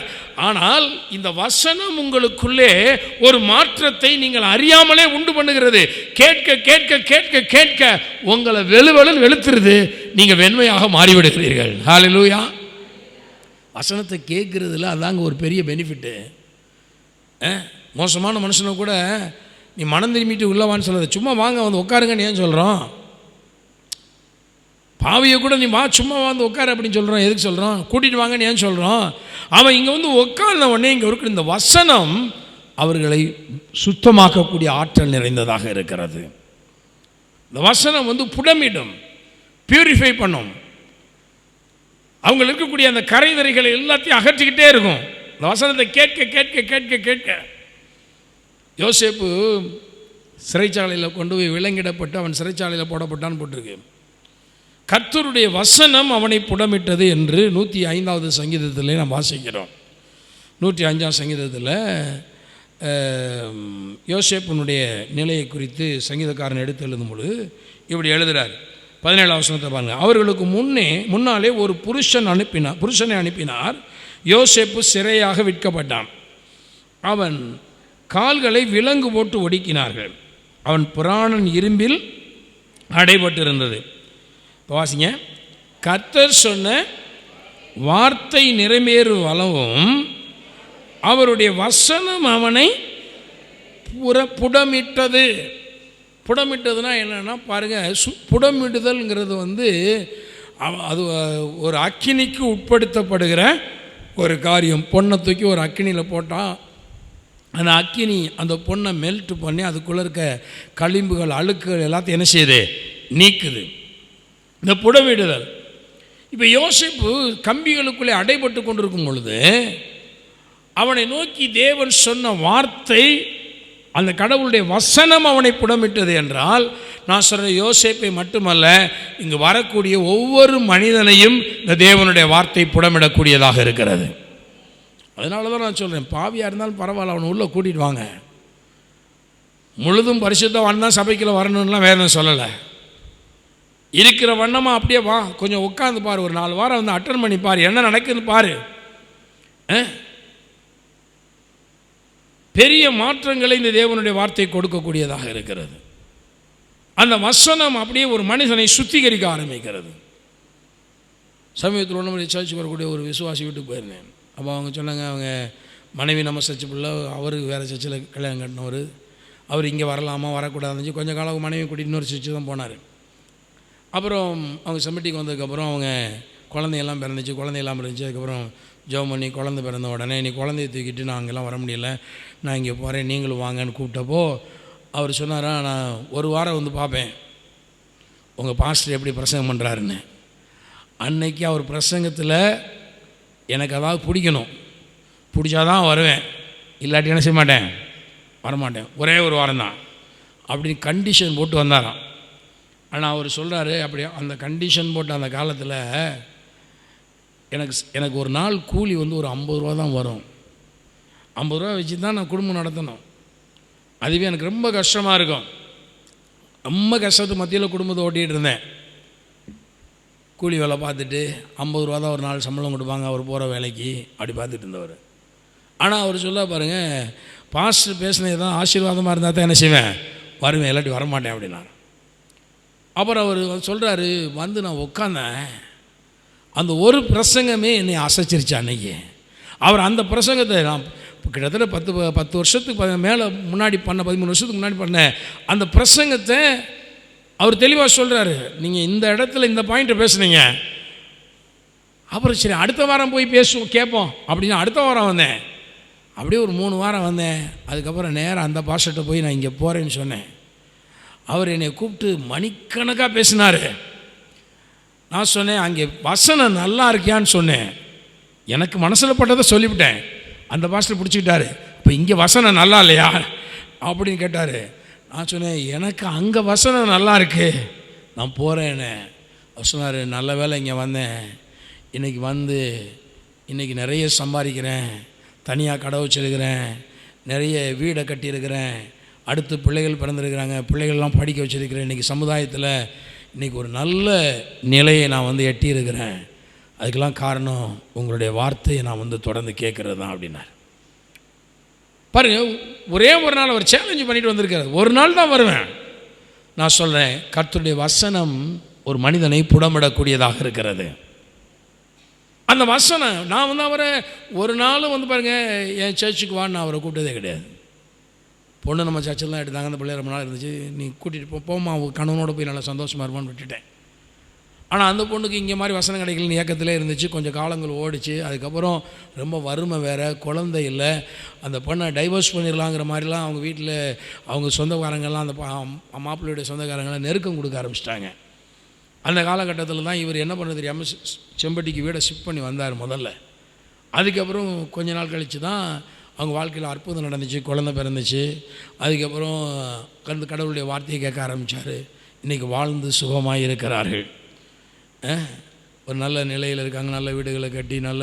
ஆனால் இந்த வசனம் உங்களுக்குள்ளே ஒரு மாற்றத்தை நீங்கள் அறியாமலே உண்டு பண்ணுகிறது. கேட்க கேட்க கேட்க கேட்க உங்களை வெளுத்துருது, நீங்கள் வெண்மையாக மாறிவிடுகிறீர்கள். ஹல்லேலூயா. வசனத்தை கேட்குறதுல அதாங்க ஒரு பெரிய பெனிஃபிட்டு. மோசமான மனுஷனை கூட நீ மனம் திரும்பிட்டு உள்ளவான்னு சொல்லாத, சும்மா வாங்க வந்து உட்காருங்கன்னு ஏன் சொல்கிறோம்? பாவியை கூட நீ வா சும்மா வந்து உட்காரு அப்படின்னு சொல்கிறோம். எதுக்கு சொல்கிறோம்? கூட்டிகிட்டு வாங்கன்னு ஏன் சொல்கிறோம்? அவன் இங்கே வந்து உட்கார்ந்த உடனே இங்கே இருக்கிற இந்த வசனம் அவர்களை சுத்தமாக்கக்கூடிய ஆற்றல் நிறைந்ததாக இருக்கிறது. இந்த வசனம் வந்து புடமிடும், பியூரிஃபை பண்ணும், அவங்களுக்கு இருக்கக்கூடிய அந்த கரைதரைகளை எல்லாத்தையும் அகற்றிக்கிட்டே இருக்கும். இந்த வசனத்தை கேட்க கேட்க கேட்க கேட்க யோசேப்பு சிறைச்சாலையில் கொண்டு போய் விலங்கிடப்பட்டு அவன் சிறைச்சாலையில் போடப்பட்டான்னு போட்டிருக்கு. கர்த்தருடைய வசனம் அவனை புடமிட்டது என்று 105வது சங்கீதத்தில் நாம் வாசிக்கிறோம். 105ஆம் சங்கீதத்தில் யோசேப்பினுடைய நிலையை குறித்து சங்கீதக்காரன் எடுத்து எழுதும் பொழுது இப்படி எழுதுகிறார். 17ஆம் வசனத்தை பாருங்கள். அவர்களுக்கு முன்னாலே ஒரு புருஷனை அனுப்பினார். யோசேப்பு சிறையாக விற்கப்பட்டான். அவன் கால்களை விலங்கு போட்டு ஒடுக்கினார்கள். அவன் புராணன் இரும்பில் அடைபட்டிருந்தது. வாசிங்க. கர்த்தர் சொன்ன வார்த்தை நிறைவேறும் அளவும் அவருடைய வசனம் அவனை புடமிட்டது. புடமிட்டதுன்னா என்னென்னா பாருங்கள், புடமிடுதல்ங்கிறது வந்து அது ஒரு அக்கினிக்கு உட்படுத்தப்படுகிற ஒரு காரியம். பொண்ணை தூக்கி ஒரு அக்கினியில் போட்டால் அந்த அக்கினி அந்த பொண்ணை மெல்ட் பண்ணி அதுக்குள்ளே இருக்க களிம்புகள் அழுக்குகள் எல்லாத்தையும் என்ன செய்யுது, நீக்குது. இந்த புடமிடுதல். இப்போ யோசேப்பு கம்பிகளுக்குள்ளே அடைபட்டு கொண்டிருக்கும் பொழுது அவனை நோக்கி தேவன் சொன்ன வார்த்தை, அந்த கடவுளுடைய வசனம் அவனை புடமிட்டது என்றால், நான் சொல்கிற யோசேப்பை மட்டுமல்ல, இங்கு வரக்கூடிய ஒவ்வொரு மனிதனையும் இந்த தேவனுடைய வார்த்தை புடமிடக்கூடியதாக இருக்கிறது. அதனால தான் நான் சொல்கிறேன், பாவியாக இருந்தாலும் பரவாயில்ல, அவனை உள்ளே கூட்டிகிட்டு வாங்க. முழுதும் பரிசுத்தவான் தான் சபைக்குள்ள வரணும்லாம் வேதம் சொல்லலை. இருக்கிற வண்ணமாக அப்படியே வா, கொஞ்சம் உட்காந்து பாரு, ஒரு 4 வாரம் வந்து அட்டன் பண்ணி பாரு, என்ன நடக்குதுன்னு பாரு. பெரிய மாற்றங்களை இந்த தேவனுடைய வார்த்தை கொடுக்கக்கூடியதாக இருக்கிறது. அந்த வசனம் அப்படியே ஒரு மனிதனை சுத்திகரிக்க ஆரம்பிக்கிறது. சமீபத்தில் ஒன்று சர்ச்சுக்கு வரக்கூடிய ஒரு விசுவாசி வீட்டுக்கு போயிருந்தேன். அப்போ அவங்க சொன்னாங்க, அவங்க மனைவி நம்ம சர்ச்சு பிள்ளை, அவர் வேறு சர்ச்சில் கல்யாணம் கட்டினவர், அவர் இங்கே வரலாமா வரக்கூடாதுன்னு கொஞ்சம் காலம் மனைவி கூட்டிகிட்டு இன்னொரு சர்ச்சு தான் போனார். அப்புறம் அவங்க செமிட்டிக்கு வந்ததுக்கப்புறம் அவங்க குழந்தையெல்லாம் பிறந்துச்சு, குழந்தையெல்லாம் இருந்துச்சு. அதுக்கப்புறம் ஜெபம் பண்ணி குழந்தை பிறந்த உடனே நீ குழந்தைய தூக்கிட்டு நான் அங்கெல்லாம் வர முடியல, நான் இங்கே போகிறேன், நீங்களும் வாங்கன்னு கூப்பிட்டப்போ அவர் சொன்னாரா, நான் ஒரு வாரம் வந்து பார்ப்பேன் உங்கள் பாஸ்டர் எப்படி பிரசங்கம் பண்ணுறாருன்னு. அன்னைக்கு அவர் பிரசங்கத்தில் எனக்கு அதாவது பிடிக்கணும், பிடிச்சாதான் வருவேன், இல்லாட்டி என்ன செய்ய மாட்டேன், வரமாட்டேன், ஒரே ஒரு வாரம் தான் அப்படின்னு கண்டிஷன் போட்டு வந்தாராம். ஆனால் அவர் சொல்கிறாரு, அப்படி அந்த கண்டிஷன் போட்ட அந்த காலத்தில் எனக்கு ஒரு நாள் கூலி வந்து ஒரு 50 ரூபா தான் வரும். 50 ரூபா வச்சு தான் நான் குடும்பம் நடத்தணும். அதுவே எனக்கு ரொம்ப கஷ்டமாக இருக்கும். ரொம்ப கஷ்டத்து மத்தியில் குடும்பத்தை ஓட்டிகிட்டு இருந்தேன். கூலி வேலை பார்த்துட்டு 50 ரூபா தான் ஒரு நாள் சம்பளம் கொடுப்பாங்க அவர் போகிற வேலைக்கு, அப்படி பார்த்துட்டு இருந்தவர். ஆனால் அவர் சொல்ல பாருங்கள், பாஸ்டர் பேசினது தான் ஆசீர்வாதமாக இருந்தால் தான் என்ன செய்வேன், வருவேன், இல்லாட்டி வரமாட்டேன் அப்படின்னாரு. அப்புறம் அவர் சொல்கிறாரு, வந்து நான் உட்காந்தேன், அந்த ஒரு பிரசங்கமே என்னை அசைச்சிருச்சு அன்னைக்கு. அவர் அந்த பிரசங்கத்தை நான் கிட்டத்தட்ட 10 வருஷத்துக்கு மேலே முன்னாடி பண்ண, 13 வருஷத்துக்கு முன்னாடி பண்ண அந்த பிரசங்கத்தை அவர் தெளிவாக சொல்கிறாரு, நீங்கள் இந்த இடத்துல இந்த பாயிண்ட்டை பேசுனீங்க. அப்புறம் சரி அடுத்த வாரம் போய் பேசுவோம் கேட்போம் அப்படின்னு அடுத்த வாரம் வந்தேன். அப்படியே ஒரு 3 வாரம் வந்தேன். அதுக்கப்புறம் நேராக அந்த பாஸ்டர்கிட்ட போய் நான் இங்கே போகிறேன்னு சொன்னேன். அவர் என்னை கூப்பிட்டு மணிக்கணக்காக பேசினார். நான் சொன்னேன், அங்கே வசனம் நல்லா இருக்கியான்னு சொன்னேன். எனக்கு மனசில் பட்டதை சொல்லிவிட்டேன். அந்த பாஸ்டர் பிடிச்சிக்கிட்டாரு, இப்போ இங்கே வசனம் நல்லா இல்லையா அப்படின்னு கேட்டார். நான் சொன்னேன், எனக்கு அங்கே வசனம் நல்லா இருக்கு, நான் போகிறேன்னு. அவர் சொன்னார், நல்ல வேலை இங்கே வந்தேன், இன்றைக்கி நிறைய சம்பாதிக்கிறேன், தனியாக கடை வச்சுருக்கிறேன், நிறைய வீடை கட்டியிருக்கிறேன், அடுத்து பிள்ளைகள் பிறந்திருக்கிறாங்க, பிள்ளைகள்லாம் படிக்க வச்சுருக்கிறேன். இன்றைக்கி சமுதாயத்தில் இன்றைக்கி ஒரு நல்ல நிலையை நான் வந்து எட்டியிருக்கிறேன். அதுக்கெல்லாம் காரணம் உங்களுடைய வார்த்தையை நான் வந்து தொடர்ந்து கேட்குறது தான் அப்படின்னார். பாருங்கள், ஒரே ஒரு நாள் அவர் சேலஞ்சு பண்ணிட்டு வந்திருக்காரு. ஒரு நாள் தான் வருவேன். நான் சொல்கிறேன், கர்த்தருடைய வசனம் ஒரு மனிதனை புடமிடக்கூடியதாக இருக்கிறது. அந்த வசனம் நான் வந்து அவரை ஒரு நாளும் வந்து பாருங்கள் என் சர்ச்சுக்கு வான்னு நான் அவரை கூப்பிட்டதே கிடையாது. பொண்ணு நம்ம சர்ச்செல்லாம் எடுத்தாங்க, அந்த பிள்ளை ரொம்ப நாள் இருந்துச்சு, நீ கூட்டிகிட்டு போமா, கணவனோட போய் நல்லா சந்தோஷமாக இருப்பான்னு விட்டுட்டேன். ஆனால் அந்த பொண்ணுக்கு இங்கே மாதிரி வசனம் கிடைக்கலன்னு இயக்கத்திலே இருந்துச்சு. கொஞ்சம் காலங்கள் ஓடிச்சு. அதுக்கப்புறம் ரொம்ப வறுமை வேறு, குழந்தை இல்லை. அந்த பொண்ணை டைவர்ஸ் பண்ணிடலாங்கிற மாதிரிலாம் அவங்க வீட்டில் அவங்க சொந்தக்காரங்கள்லாம் அந்த மாப்பிள்ளையுடைய சொந்தக்காரங்களாம் நெருக்கம் கொடுக்க ஆரம்பிச்சிட்டாங்க. அந்த காலகட்டத்தில் தான் இவர் என்ன பண்ண தெரியாமல் செம்பட்டிக்கு வீடை ஷிஃப்ட் பண்ணி வந்தார் முதல்ல. அதுக்கப்புறம் கொஞ்ச நாள் கழித்து தான் அவங்க வாழ்க்கையில் அற்புதம் நடந்துச்சு, குழந்தை பிறந்துச்சு. அதுக்கப்புறம் கடவுளுடைய வார்த்தையை கேட்க ஆரம்பித்தார். இன்றைக்கி வாழ்ந்து சுகமாக இருக்கிறார்கள், ஒரு நல்ல நிலையில் இருக்காங்க, நல்ல வீடுகளை கட்டி நல்ல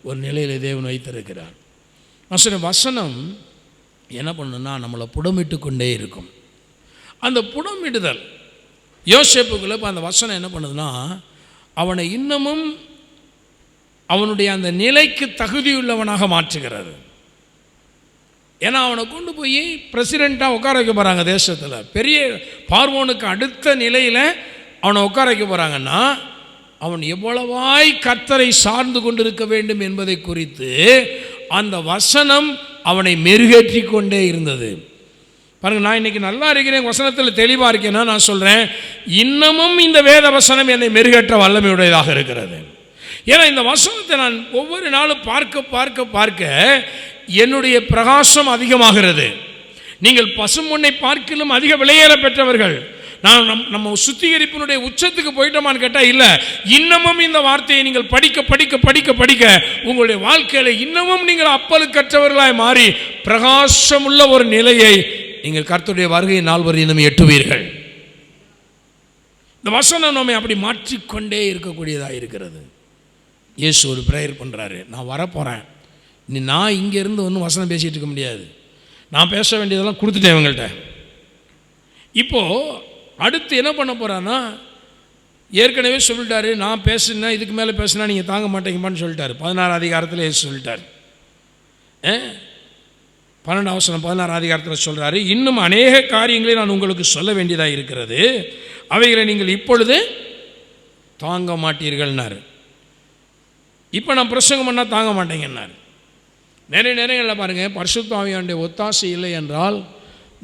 ஒரு நிலையில் தேவன் வைத்திருக்கிறார். வசனம் என்ன பண்ணுன்னா நம்மளை புடமிட்டு கொண்டே இருக்கும். அந்த புடமிடுதல் யோசேப்புக்குள்ள இப்போ அந்த வசனம் என்ன பண்ணுதுன்னா, அவனை இன்னமும் அவனுடைய அந்த நிலைக்கு தகுதியுள்ளவனாக மாற்றுகிறது. ஏன்னா அவனை கொண்டு போய் பிரசிடெண்ட்டாக உட்கார வைக்க போகிறாங்க தேசத்தில். பெரிய பார்வோனுக்கு அடுத்த நிலையில் அவனை உட்கார வைக்க போகிறாங்கன்னா, அவன் எவ்வளவாய் கர்த்தரை சார்ந்து கொண்டிருக்க வேண்டும் என்பதை குறித்து அந்த வசனம் அவனை மெருகேற்றி கொண்டே இருந்தது. பாருங்கள், நான் இன்றைக்கி நல்லா இருக்கிறேன், வசனத்தில் தெளிவாக இருக்கேன்னா நான் சொல்கிறேன், இன்னமும் இந்த வேத வசனம் என்னை மெருகேற்ற வல்லமையுடையதாக இருக்கிறது. ஏன்னா இந்த வசனத்தை நான் ஒவ்வொரு நாளும் பார்க்க பார்க்க பார்க்க என்னுடைய பிரகாசம் அதிகமாகிறது. நீங்கள் பசுமொன்னை பார்க்கிலும் அதிக விலையேற பெற்றவர்கள். நான் நம்ம சுத்திகரிப்பினுடைய உச்சத்துக்கு போயிட்டோமான்னு கேட்டால் இல்லை. இன்னமும் இந்த வார்த்தையை நீங்கள் படிக்க படிக்க படிக்க படிக்க உங்களுடைய வாழ்க்கையில் இன்னமும் நீங்கள் அப்பலுக்கற்றவர்களாய் மாறி பிரகாசமுள்ள ஒரு நிலையை நீங்கள் கர்த்தருடைய வருகை நாள் வரை இன்னும் எட்டுவீர்கள். இந்த வசனம் நம்மை அப்படி மாற்றிக்கொண்டே இருக்கக்கூடியதாக இருக்கிறது. இயேசு ஒரு ப்ரேயர் பண்ணுறாரு, நான் வரப்போகிறேன், நான் இங்கேருந்து ஒன்றும் வசனம் பேசிகிட்டு இருக்க முடியாது, நான் பேச வேண்டியதெல்லாம் கொடுத்துட்டேன் இவங்கள்ட்ட. இப்போது அடுத்து என்ன பண்ண போகிறான்னா, ஏற்கனவே சொல்லிட்டாரு, நான் பேசுனா இதுக்கு மேலே பேசுனா நீங்கள் தாங்க மாட்டேங்கப்பான்னு சொல்லிட்டாரு. 16 அதிகாரத்தில் ஏசு சொல்லிட்டார். 12 வசனம் 16 அதிகாரத்தில் சொல்கிறாரு, இன்னும் அநேக காரியங்களை நான் உங்களுக்கு சொல்ல வேண்டியதாக இருக்கிறது, அவைகளை நீங்கள் இப்பொழுது தாங்க மாட்டீர்கள்னாரு. இப்போ நான் பிரசங்கம் பண்ணால் தாங்க மாட்டேங்கன்னாரு. நிறைய நேரங்களில் பாருங்கள், பரிசுத்த ஆவியானுடைய ஒத்தாசை இல்லை என்றால்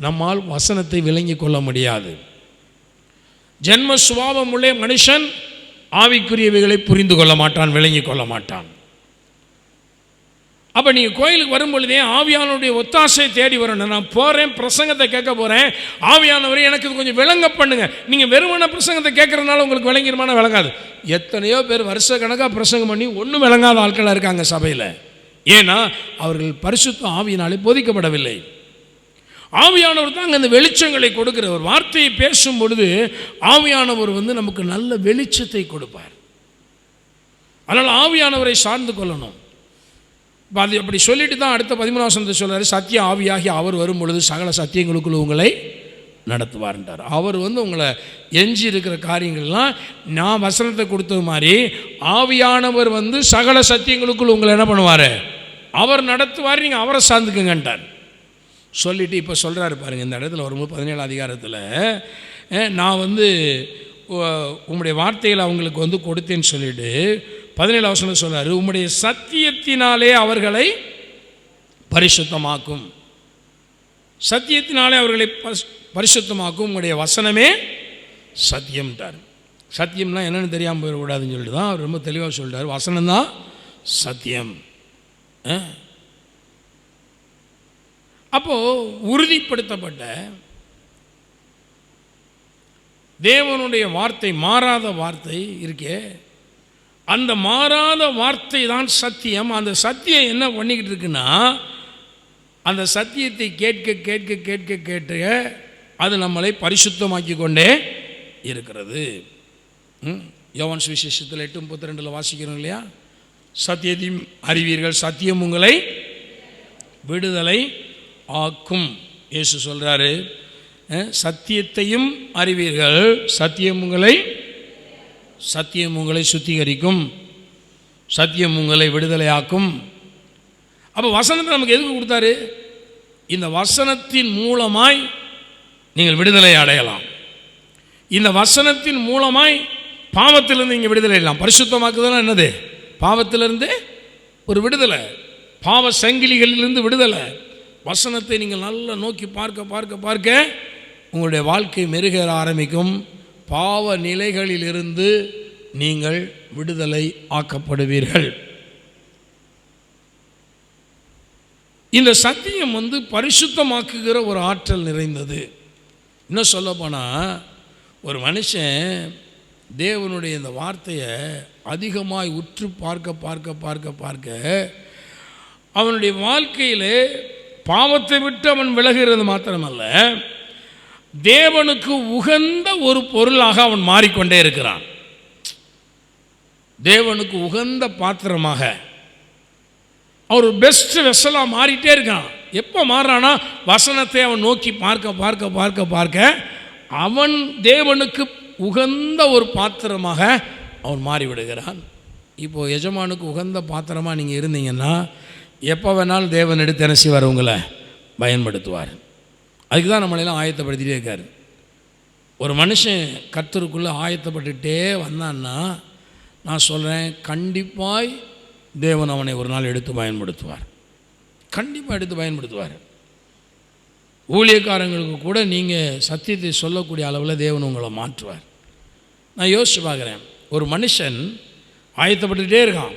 நம்மால் வசனத்தை விளங்கி கொள்ள முடியாது. ஜென்ம சுபாவம் உள்ள மனுஷன் ஆவிக்குரியவைகளை புரிந்து கொள்ள மாட்டான், விளங்கி கொள்ள மாட்டான். அப்போ நீங்கள் கோயிலுக்கு வரும்பொழுதே ஆவியானுடைய ஒத்தாசை தேடி வரணும். நான் போகிறேன், பிரசங்கத்தை கேட்க போகிறேன், ஆவியானவரை எனக்கு இது கொஞ்சம் விளங்க பண்ணுங்க. நீங்கள் வெறுமன பிரசங்கத்தை கேட்கறதுனால உங்களுக்கு விளங்கிருமான விளங்காது. எத்தனையோ பேர் வருஷ கணக்காக பிரசங்கம் பண்ணி ஒன்றும் விளங்காத ஆட்களாக இருக்காங்க சபையில். ஏன்னா அவர்கள் பரிசுத்த ஆவியினாலே போதிக்கப்படவில்லை. ஆவியானவர் தான் அந்த வெளிச்சங்களை கொடுக்கிறவர். வார்த்தையை பேசும் பொழுது ஆவியானவர் நமக்கு நல்ல வெளிச்சத்தை கொடுப்பார். அதனால் ஆவியானவரை சார்ந்து கொள்ளணும். அது அப்படி சொல்லிட்டு தான் அடுத்த 13 வசனத்தை சொல்றாரு, சத்திய ஆவியாகி அவர் வரும் பொழுது சகல சத்தியங்களுக்குள்ள உங்களை நடத்துவார்ன்றார். அவர் உங்களை எஞ்சி இருக்கிற காரியங்கள்லாம் நான் வசனத்தை கொடுத்தது மாதிரி ஆவியானவர் சகல சத்தியங்களுக்குள்ள உங்களை என்ன பண்ணுவார், அவர் நடத்துவார், நீங்கள் அவரை சார்ந்துக்குங்கன்றார். சொல்லிவிட்டு இப்போ சொல்கிறாரு பாருங்கள், இந்த இடத்துல வரும்போது 17 அதிகாரத்தில் நான் உம்முடைய வார்த்தையில் அவங்களுக்கு கொடுத்தேன்னு சொல்லிவிட்டு 17 வசனம் சொல்கிறாரு, உம்முடைய சத்தியத்தினாலே அவர்களை பரிசுத்தமாக்கும், சத்தியத்தினாலே அவர்களை பரிசுத்தமாக்கும், உங்களுடைய வசனமே சத்தியம்ட்டார். சத்தியம்னா என்னென்னு தெரியாமல் போயிடக்கூடாதுன்னு சொல்லிட்டு தான் அவர் ரொம்ப தெளிவாக சொல்லிட்டார், வசனம்தான் சத்தியம். அப்போது உறுதிப்படுத்தப்பட்ட தேவனுடைய வார்த்தை, மாறாத வார்த்தை இருக்கே, அந்த மாறாத வார்த்தை தான் சத்தியம். அந்த சத்தியம் என்ன பண்ணிக்கிட்டு இருக்குன்னா, அந்த சத்தியத்தை கேட்க கேட்க கேட்க கேட்க அது நம்மளை பரிசுத்தமாக்கி கொண்டே இருக்கிறது. யோவான் சுவிசேஷத்தில் 8:32 வாசிக்கிறோம் இல்லையா, சத்தியத்தையும் அறிவீர்கள், சத்தியம் உங்களை விடுதலை ஆக்கும். இயேசு சொல்கிறாரு, சத்தியத்தையும் அறிவீர்கள், சத்தியம் உங்களை சுத்திகரிக்கும், சத்தியம் உங்களை விடுதலை ஆக்கும். அப்போ வசனத்தை நமக்கு எதுக்கு கொடுத்தாரு? இந்த வசனத்தின் மூலமாய் நீங்கள் விடுதலை அடையலாம். இந்த வசனத்தின் மூலமாய் பாவத்திலிருந்து நீங்கள் விடுதலை அடையலாம். பரிசுத்தமாக்குதல் என்னது? பாவத்திலிருந்து ஒரு விடுதலை, பாவ சங்கிலிகளிலிருந்து விடுதலை. வசனத்தை நீங்கள் நல்லா நோக்கி பார்க்க பார்க்க பார்க்க உங்களுடைய வாழ்க்கை மெருகேற ஆரம்பிக்கும். பாவ நிலைகளிலிருந்து நீங்கள் விடுதலை ஆக்கப்படுவீர்கள். இந்த சத்தியம் பரிசுத்தமாக்குகிற ஒரு ஆற்றல் நிறைந்தது. இன்னும் சொல்ல போனால், ஒரு மனுஷன் தேவனுடைய இந்த வார்த்தையை அதிகமாய் உற்று பார்க்க பார்க்க பார்க்க பார்க்க அவனுடைய வாழ்க்கையில் பாவத்தை விட்டு அவன் விலகுகிறது மாத்திரமல்ல, தேவனுக்கு உகந்த ஒரு பொருளாக அவன் மாறிக்கொண்டே இருக்கிறான். தேவனுக்கு உகந்த பாத்திரமாக அவர் பெஸ்ட் வெசலாக மாறிட்டே இருக்கான். எப்போ மாறுறானா, வசனத்தை அவன் நோக்கி பார்க்க பார்க்க பார்க்க பார்க்க அவன் தேவனுக்கு உகந்த ஒரு பாத்திரமாக அவன் மாறிவிடுகிறான். இப்போது எஜமானுக்கு உகந்த பாத்திரமாக நீங்கள் இருந்தீங்கன்னா எப்போ வேணாலும் தேவன் எடுத்து என்ன செய்வார், உங்களை பயன்படுத்துவார். அதுக்கு தான் நம்மளெல்லாம் ஆயத்தப்படுத்திகிட்டே இருக்கார். ஒரு மனுஷன் கர்த்தருக்குள்ளே ஆயத்தப்பட்டுகிட்டே வந்தான்னா நான் சொல்கிறேன், கண்டிப்பாய் தேவன் அவனை ஒரு நாள் எடுத்து பயன்படுத்துவார். கண்டிப்பாக எடுத்து பயன்படுத்துவார். ஊழியக்காரங்களுக்கு கூட நீங்கள் சத்தியத்தை சொல்லக்கூடிய அளவில் தேவன் உங்களை மாற்றுவார். நான் யோசிச்சு பார்க்குறேன், ஒரு மனுஷன் ஆயத்தப்பட்டுக்கிட்டே இருக்கான்,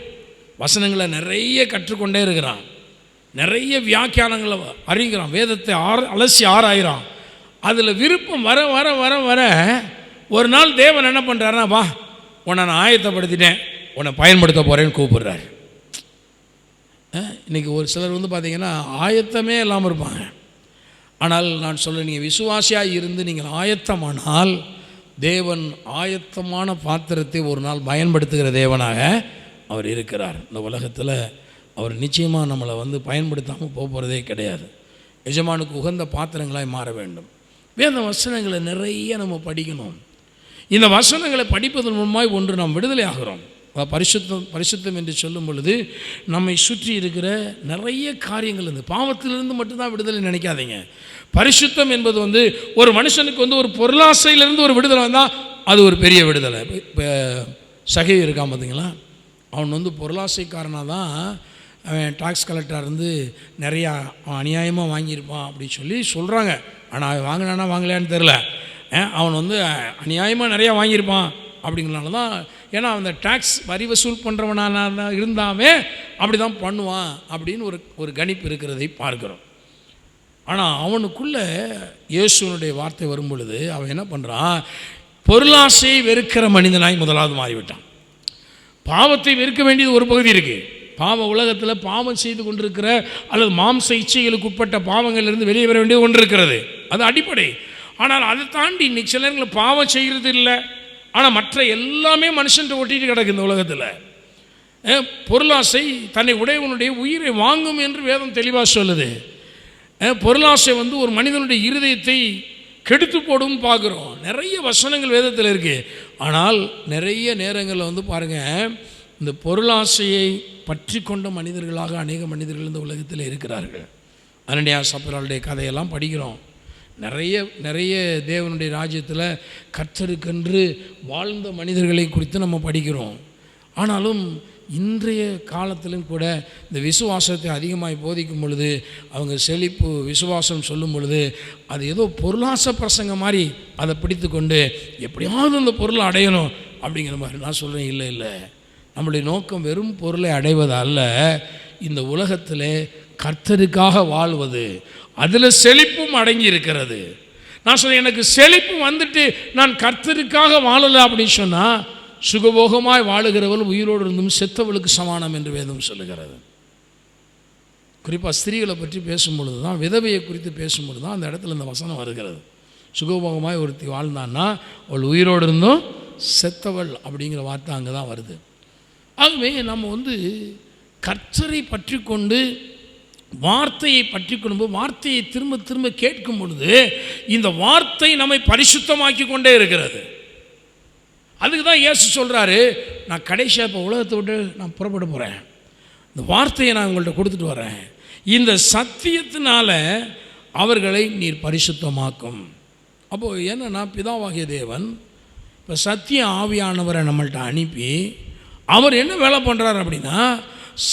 வசனங்களை நிறைய கற்றுக்கொண்டே இருக்கிறான், நிறைய வியாக்கியானங்களை அறிகிறான், வேதத்தை அலசி ஆராயிறான். அதில் விருப்பம் வர வர வர வர ஒரு நாள் தேவன் என்ன பண்ணுறாருன்னா, வா உன்னை நான் ஆயத்தப்படுத்திட்டேன், உன்னை பயன்படுத்த போகிறேன்னு கூப்பிடுறாரு. இன்றைக்கி ஒரு சிலர் வந்து பார்த்திங்கன்னா ஆயத்தமே இல்லாமல் இருப்பாங்க. ஆனால் நான் சொல்ல, நீங்கள் விசுவாசியாக இருந்து நீங்கள் ஆயத்தமானால் தேவன் ஆயத்தமான பாத்திரத்தை ஒரு நாள் பயன்படுத்துகிற தேவனாக அவர் இருக்கிறார். இந்த உலகத்தில் அவர் நிச்சயமாக நம்மளை வந்து பயன்படுத்தாமல் போகிறதே கிடையாது. எஜமானுக்கு உகந்த பாத்திரங்களாய் மாற வேண்டும். வேத வசனங்களை நிறைய நம்ம படிக்கணும். இந்த வசனங்களை படிப்பதன் மூலமாய் ஒன்று நாம் விடுதலை ஆகிறோம். பரிசுத்தம் என்று சொல்லும் பொழுது நம்மை சுற்றி இருக்கிற நிறைய காரியங்கள் இந்த பாவத்திலிருந்து மட்டும்தான் விடுதலை நினைக்காதீங்க. பரிசுத்தம் என்பது வந்து ஒரு மனுஷனுக்கு வந்து ஒரு பொருளாசையிலிருந்து ஒரு விடுதலை வந்தால் அது ஒரு பெரிய விடுதலை. இப்போ சகை இருக்கான் பார்த்தீங்களா, அவன் வந்து பொருளாசைக்காரனாக தான் அவன் டாக்ஸ் கலெக்டராக இருந்து நிறையா அநியாயமாக வாங்கியிருப்பான் அப்படின்னு சொல்லி சொல்கிறாங்க. ஆனால் அவன் வாங்கினானா வாங்கலையான்னு தெரில. அவன் வந்து அநியாயமாக நிறையா வாங்கியிருப்பான் அப்படிங்கிறனால தான், ஏன்னா அந்த டாக்ஸ் வரி வசூல் பண்ணுறவனாக இருந்தாவே அப்படி தான் பண்ணுவான் அப்படின்னு ஒரு கணிப்பு இருக்கிறதை பார்க்குறோம். ஆனால் அவனுக்குள்ளே இயேசுனுடைய வார்த்தை வரும் பொழுது அவன் என்ன பண்ணுறான், பொருளாசையை வெறுக்கிற மனிதனாய் முதலாவது மாறிவிட்டான். பாவத்தை வெறுக்க வேண்டியது ஒரு பகுதி இருக்குது. பாவ உலகத்தில் பாவம் செய்து கொண்டிருக்கிற அல்லது மாம்ச இச்சைகளுக்கு உட்பட்ட பாவங்களிலிருந்து வெளியே வர வேண்டியது ஒன்று இருக்கிறது, அது அடிப்படை. ஆனால் அதை தாண்டி இன்னைக்கு சில நேரங்களில் பாவம் செய்கிறது இல்லை, ஆனால் மற்ற எல்லாமே மனுஷன் ஒட்டிட்டு கிடக்கு இந்த உலகத்தில். பொருளாசை தன்னை உடையவனுடைய உயிரை வாங்கும் என்று வேதம் தெளிவாக சொல்லுது. பொருளாசை வந்து ஒரு மனிதனுடைய இருதயத்தை கெடுத்து போடும் பார்க்குறோம். நிறைய வசனங்கள் வேதத்தில் இருக்குது. ஆனால் நிறைய நேரங்களில் வந்து பாருங்கள், இந்த பொருளாசையை பற்றி கொண்ட மனிதர்களாக அநேக மனிதர்கள் இந்த உலகத்தில் இருக்கிறார்கள். அனனியா சப்பராளுடைய கதையெல்லாம் படிக்கிறோம். நிறைய தேவனுடைய ராஜ்யத்தில் கர்த்தருக்கென்று வாழ்ந்த மனிதர்களை குறித்து நம்ம படிக்கிறோம். ஆனாலும் இன்றைய காலத்திலும் கூட இந்த விசுவாசத்தை அதிகமாக போதிக்கும் பொழுது, அவங்க செழிப்பு விசுவாசம் சொல்லும் பொழுது அது ஏதோ பொருளாசை பிரசங்கம் மாதிரி அதை பிடித்து கொண்டு எப்படியாவது அந்த பொருளை அடையணும் அப்படிங்கிற மாதிரி. நான் சொல்கிறேன், இல்லை, நம்முடைய நோக்கம் வெறும் பொருளை அடைவது அல்ல. இந்த உலகத்தில் கர்த்தருக்காக வாழ்வது, அதில் செழிப்பும் அடங்கி இருக்கிறது. நான் சொல்கிறேன், எனக்கு செழிப்பு வந்துட்டு நான் கர்த்தருக்காக வாழலை அப்படின்னு சொன்னால், சுகபோகமாய் வாழுகிறவள் உயிரோடு இருந்தும் செத்தவளுக்கு சமானம் என்று வேதம் சொல்லுகிறது. குறிப்பாக ஸ்திரீகளை பற்றி பேசும்பொழுது தான், விதவையை குறித்து பேசும்பொழுது தான் அந்த இடத்துல இந்த வசனம் வருகிறது. சுகபோகமாய் ஒருத்தி வாழ்ந்தான்னா அவள் உயிரோடு இருந்தும் செத்தவள் அப்படிங்கிற வார்த்தை அங்கே தான் வருது. ஆகவே நம்ம வந்து கர்த்தரை பற்றி கொண்டு வார்த்தையை பற்றி கொண்டு வார்த்தையை திரும்ப திரும்ப கேட்கும் பொழுது இந்த வார்த்தை நம்மை பரிசுத்தமாக்கி கொண்டே இருக்கிறது. அதுக்கு தான் இயேசு சொல்கிறாரு, நான் கடைசியாக இப்போ உலகத்தை விட்டு நான் புறப்பட போகிறேன், இந்த வார்த்தையை நான் உங்கள்கிட்ட கொடுத்துட்டு வரேன், இந்த சத்தியத்தினால அவர்களை நீர் பரிசுத்தமாக்கும். அப்போது என்னன்னா, பிதாவாகிய தேவன் இப்போ சத்திய ஆவியானவரை நம்மள்கிட்ட அனுப்பி அவர் என்ன வேலை பண்ணுறார் அப்படின்னா,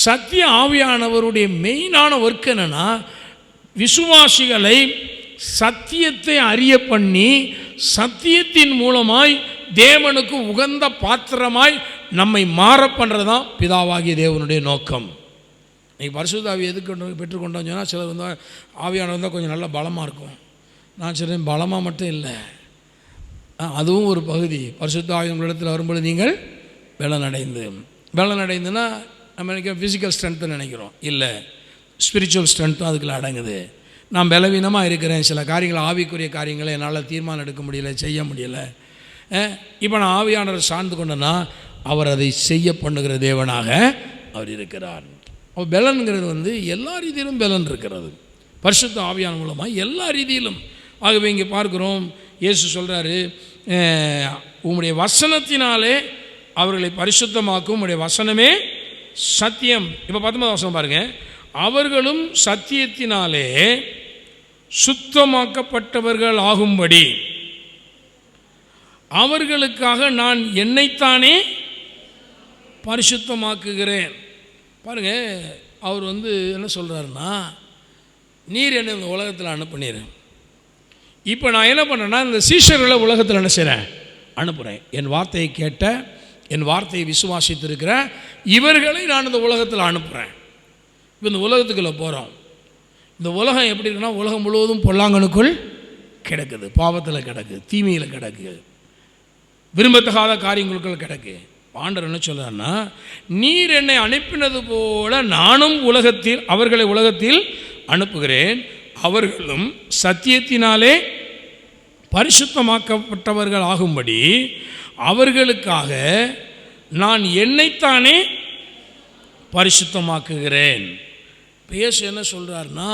சத்திய ஆவியானவருடைய மெயினான ஒர்க் என்னென்னா, விசுவாசிகளை சத்தியத்தை அறிய பண்ணி சத்தியத்தின் மூலமாய் தேவனுக்கு உகந்த பாத்திரமாய் நம்மை மாற பண்ணுறது தான் பிதாவாகிய தேவனுடைய நோக்கம். இன்றைக்கி பரிசுத்த ஆவி எதுக்கு பெற்றுக்கொண்டோம் சொன்னால், சிலர் வந்து ஆவியானவர் வந்தால் கொஞ்சம் நல்லா பலமாக இருக்கும். நான் சொல்கிறேன், பலமாக மட்டும் இல்லை, அதுவும் ஒரு பகுதி. பரிசுத்த ஆவி உங்களிடத்தில் வரும்பொழுது நீங்கள் பலனடைந்துன்னா நம்ம நினைக்கிற ஃபிசிக்கல் ஸ்ட்ரென்த்து நினைக்கிறோம், இல்லை, ஸ்பிரிச்சுவல் ஸ்ட்ரென்த்தும் அதுக்குள்ள அடங்குது. நான் பலவீனமாக இருக்கிறேன், சில காரியங்கள் ஆவிக்குரிய காரியங்களை என்னால் தீர்மானம் எடுக்க முடியலை, செய்ய முடியலை. இப்போ நான் ஆவியானவர் சார்ந்து கொண்டேன்னா அவர் அதை செய்ய பண்ணுகிற தேவனாக அவர் இருக்கிறார். அவர் பலன்கிறது வந்து எல்லா ரீதியிலும் பலன் இருக்கிறது, பரிசுத்த ஆவியான மூலமாக எல்லா ரீதியிலும். ஆகவே இங்கே பார்க்குறோம், இயேசு சொல்கிறாரு, உம்முடைய வசனத்தினாலே அவர்களை பரிசுத்தமாக்கும், உம்முடைய வசனமே சத்தியம். இப்போ 19 வசனம் பாருங்கள், அவர்களும் சத்தியத்தினாலே சுத்தமாக்கப்பட்டவர்கள் ஆகும்படி அவர்களுக்காக நான் என்னைத்தானே பரிசுத்தமாக்குகிறேன். பாருங்கள், அவர் வந்து என்ன சொல்கிறாருன்னா, நீர் என்னை இந்த உலகத்தில் அனுப்புனீர், இப்போ நான் என்ன பண்ணுறேன்னா இந்த சீஷர்களை உலகத்தில் என்ன செய்கிறேன், அனுப்புகிறேன். என் வார்த்தையை கேட்ட என் வார்த்தையை விசுவாசித்திருக்கிற இவர்களை நான் இந்த உலகத்தில் அனுப்புகிறேன். இப்போ இந்த உலகத்துக்குள்ளே போகிறோம். இந்த உலகம் எப்படி இருக்குன்னா, உலகம் முழுவதும் பொல்லாங்கனுக்குள் கிடக்குது, பாவத்தில் கிடக்குது, தீமையில் கிடக்கு, விரும்பத்தகாத காரியங்களுக்குள் கிடக்கு. ஆண்டவர் என்ன சொல்கிறாருன்னா, நீர் என்னை அனுப்பினது போல நானும் அவர்களை உலகத்தில் அனுப்புகிறேன். அவர்களும் சத்தியத்தினாலே பரிசுத்தமாக்கப்பட்டவர்கள் ஆகும்படி அவர்களுக்காக நான் என்னைத்தானே பரிசுத்தமாக்குகிறேன். இயேசு என்ன சொல்கிறார்னா,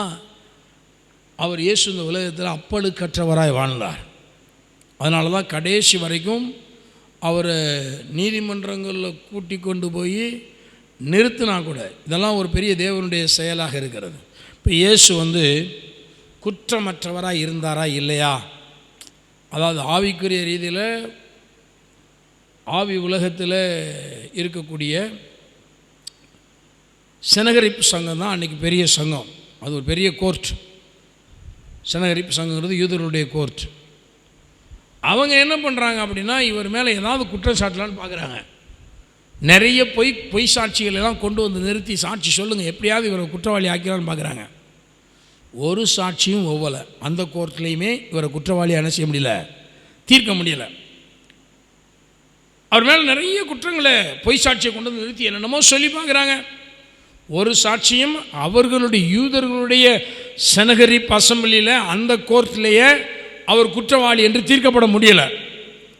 அவர் இயேசு இந்த உலகத்தில் அப்பழுக்கற்றவராய் வாழ்ந்தார். அதனால தான் கடைசி வரைக்கும் அவரை நீதிமன்றங்களில் கூட்டி கொண்டு போய் நிறுத்தினா கூட இதெல்லாம் ஒரு பெரிய தேவனுடைய செயலாக இருக்கிறது. இப்போ இயேசு குற்றமற்றவராக இருந்தாரா இல்லையா? அதாவது ஆவிக்குரிய ரீதியில் ஆவி உலகத்தில் இருக்கக்கூடிய செனகரிப்பு சங்கம் தான் அன்றைக்கி பெரிய சங்கம். அது ஒரு பெரிய கோர்ட். செனகரிப்பு சங்கங்கிறது யூதர்களுடைய கோர்ட். அவங்க என்ன பண்ணுறாங்க அப்படின்னா, இவர் மேலே ஏதாவது குற்றம் சாட்டலான்னு பார்க்குறாங்க. நிறைய பொய் சாட்சிகள் எல்லாம் கொண்டு வந்து நிறுத்தி சாட்சி சொல்லுங்கள், எப்படியாவது இவரை குற்றவாளி ஆக்கிறான்னு பார்க்குறாங்க. ஒரு சாட்சியும் ஒவ்வொரு அந்த கோர்ட்லேயுமே இவரை குற்றவாளி என்ன செய்ய முடியல, தீர்க்க முடியலை. அவர் மேலே நிறைய குற்றங்களை பொய் சாட்சியை கொண்டு வந்து நிறுத்தி என்னென்னமோ சொல்லி பார்க்குறாங்க. ஒரு சாட்சியும் அவர்களுடைய யூதர்களுடைய செனகரிப் அசம்பிளியில் அந்த கோர்ட்லேயே அவர் குற்றவாளி என்று தீர்க்கப்பட முடியலை.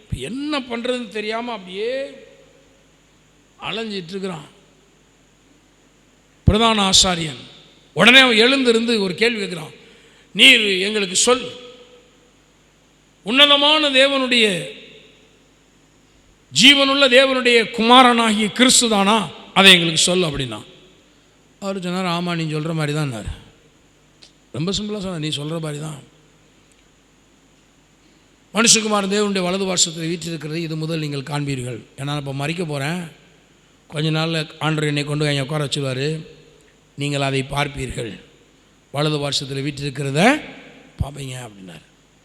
இப்போ என்ன பண்ணுறதுன்னு தெரியாமல் அப்படியே அலைஞ்சிட்ருக்கிறான் பிரதான ஆசாரியன். உடனே அவன் எழுந்திருந்து ஒரு கேள்வி கேட்குறான், நீர் எங்களுக்கு சொல், உன்னதமான தேவனுடைய ஜீவனுள்ள தேவனுடைய குமாரனாகிய கிறிஸ்து தானா, அதை எங்களுக்கு சொல் அப்படின்னா. அவர் சொன்னார், ஆமாம் நீ சொல்கிற மாதிரி தான். ரொம்ப சிம்பிளாக சொன்னார், நீ சொல்கிற மாதிரி தான். மனுஷகுமாரன் தேவனுடைய வலது பார்சத்தில் வீற்றிருக்கிறது இது முதல் நீங்கள் காண்பீர்கள். ஏன்னா இப்போ மறிக்க போகிறேன், கொஞ்ச நாளில் ஆண்டவர் என்னை கொண்டு என் உட்கார வச்சுருவார், நீங்கள் அதை பார்ப்பீர்கள், வலது பார்சத்தில் வீற்றிருக்கிறத பார்ப்பீங்க அப்படின்னார்.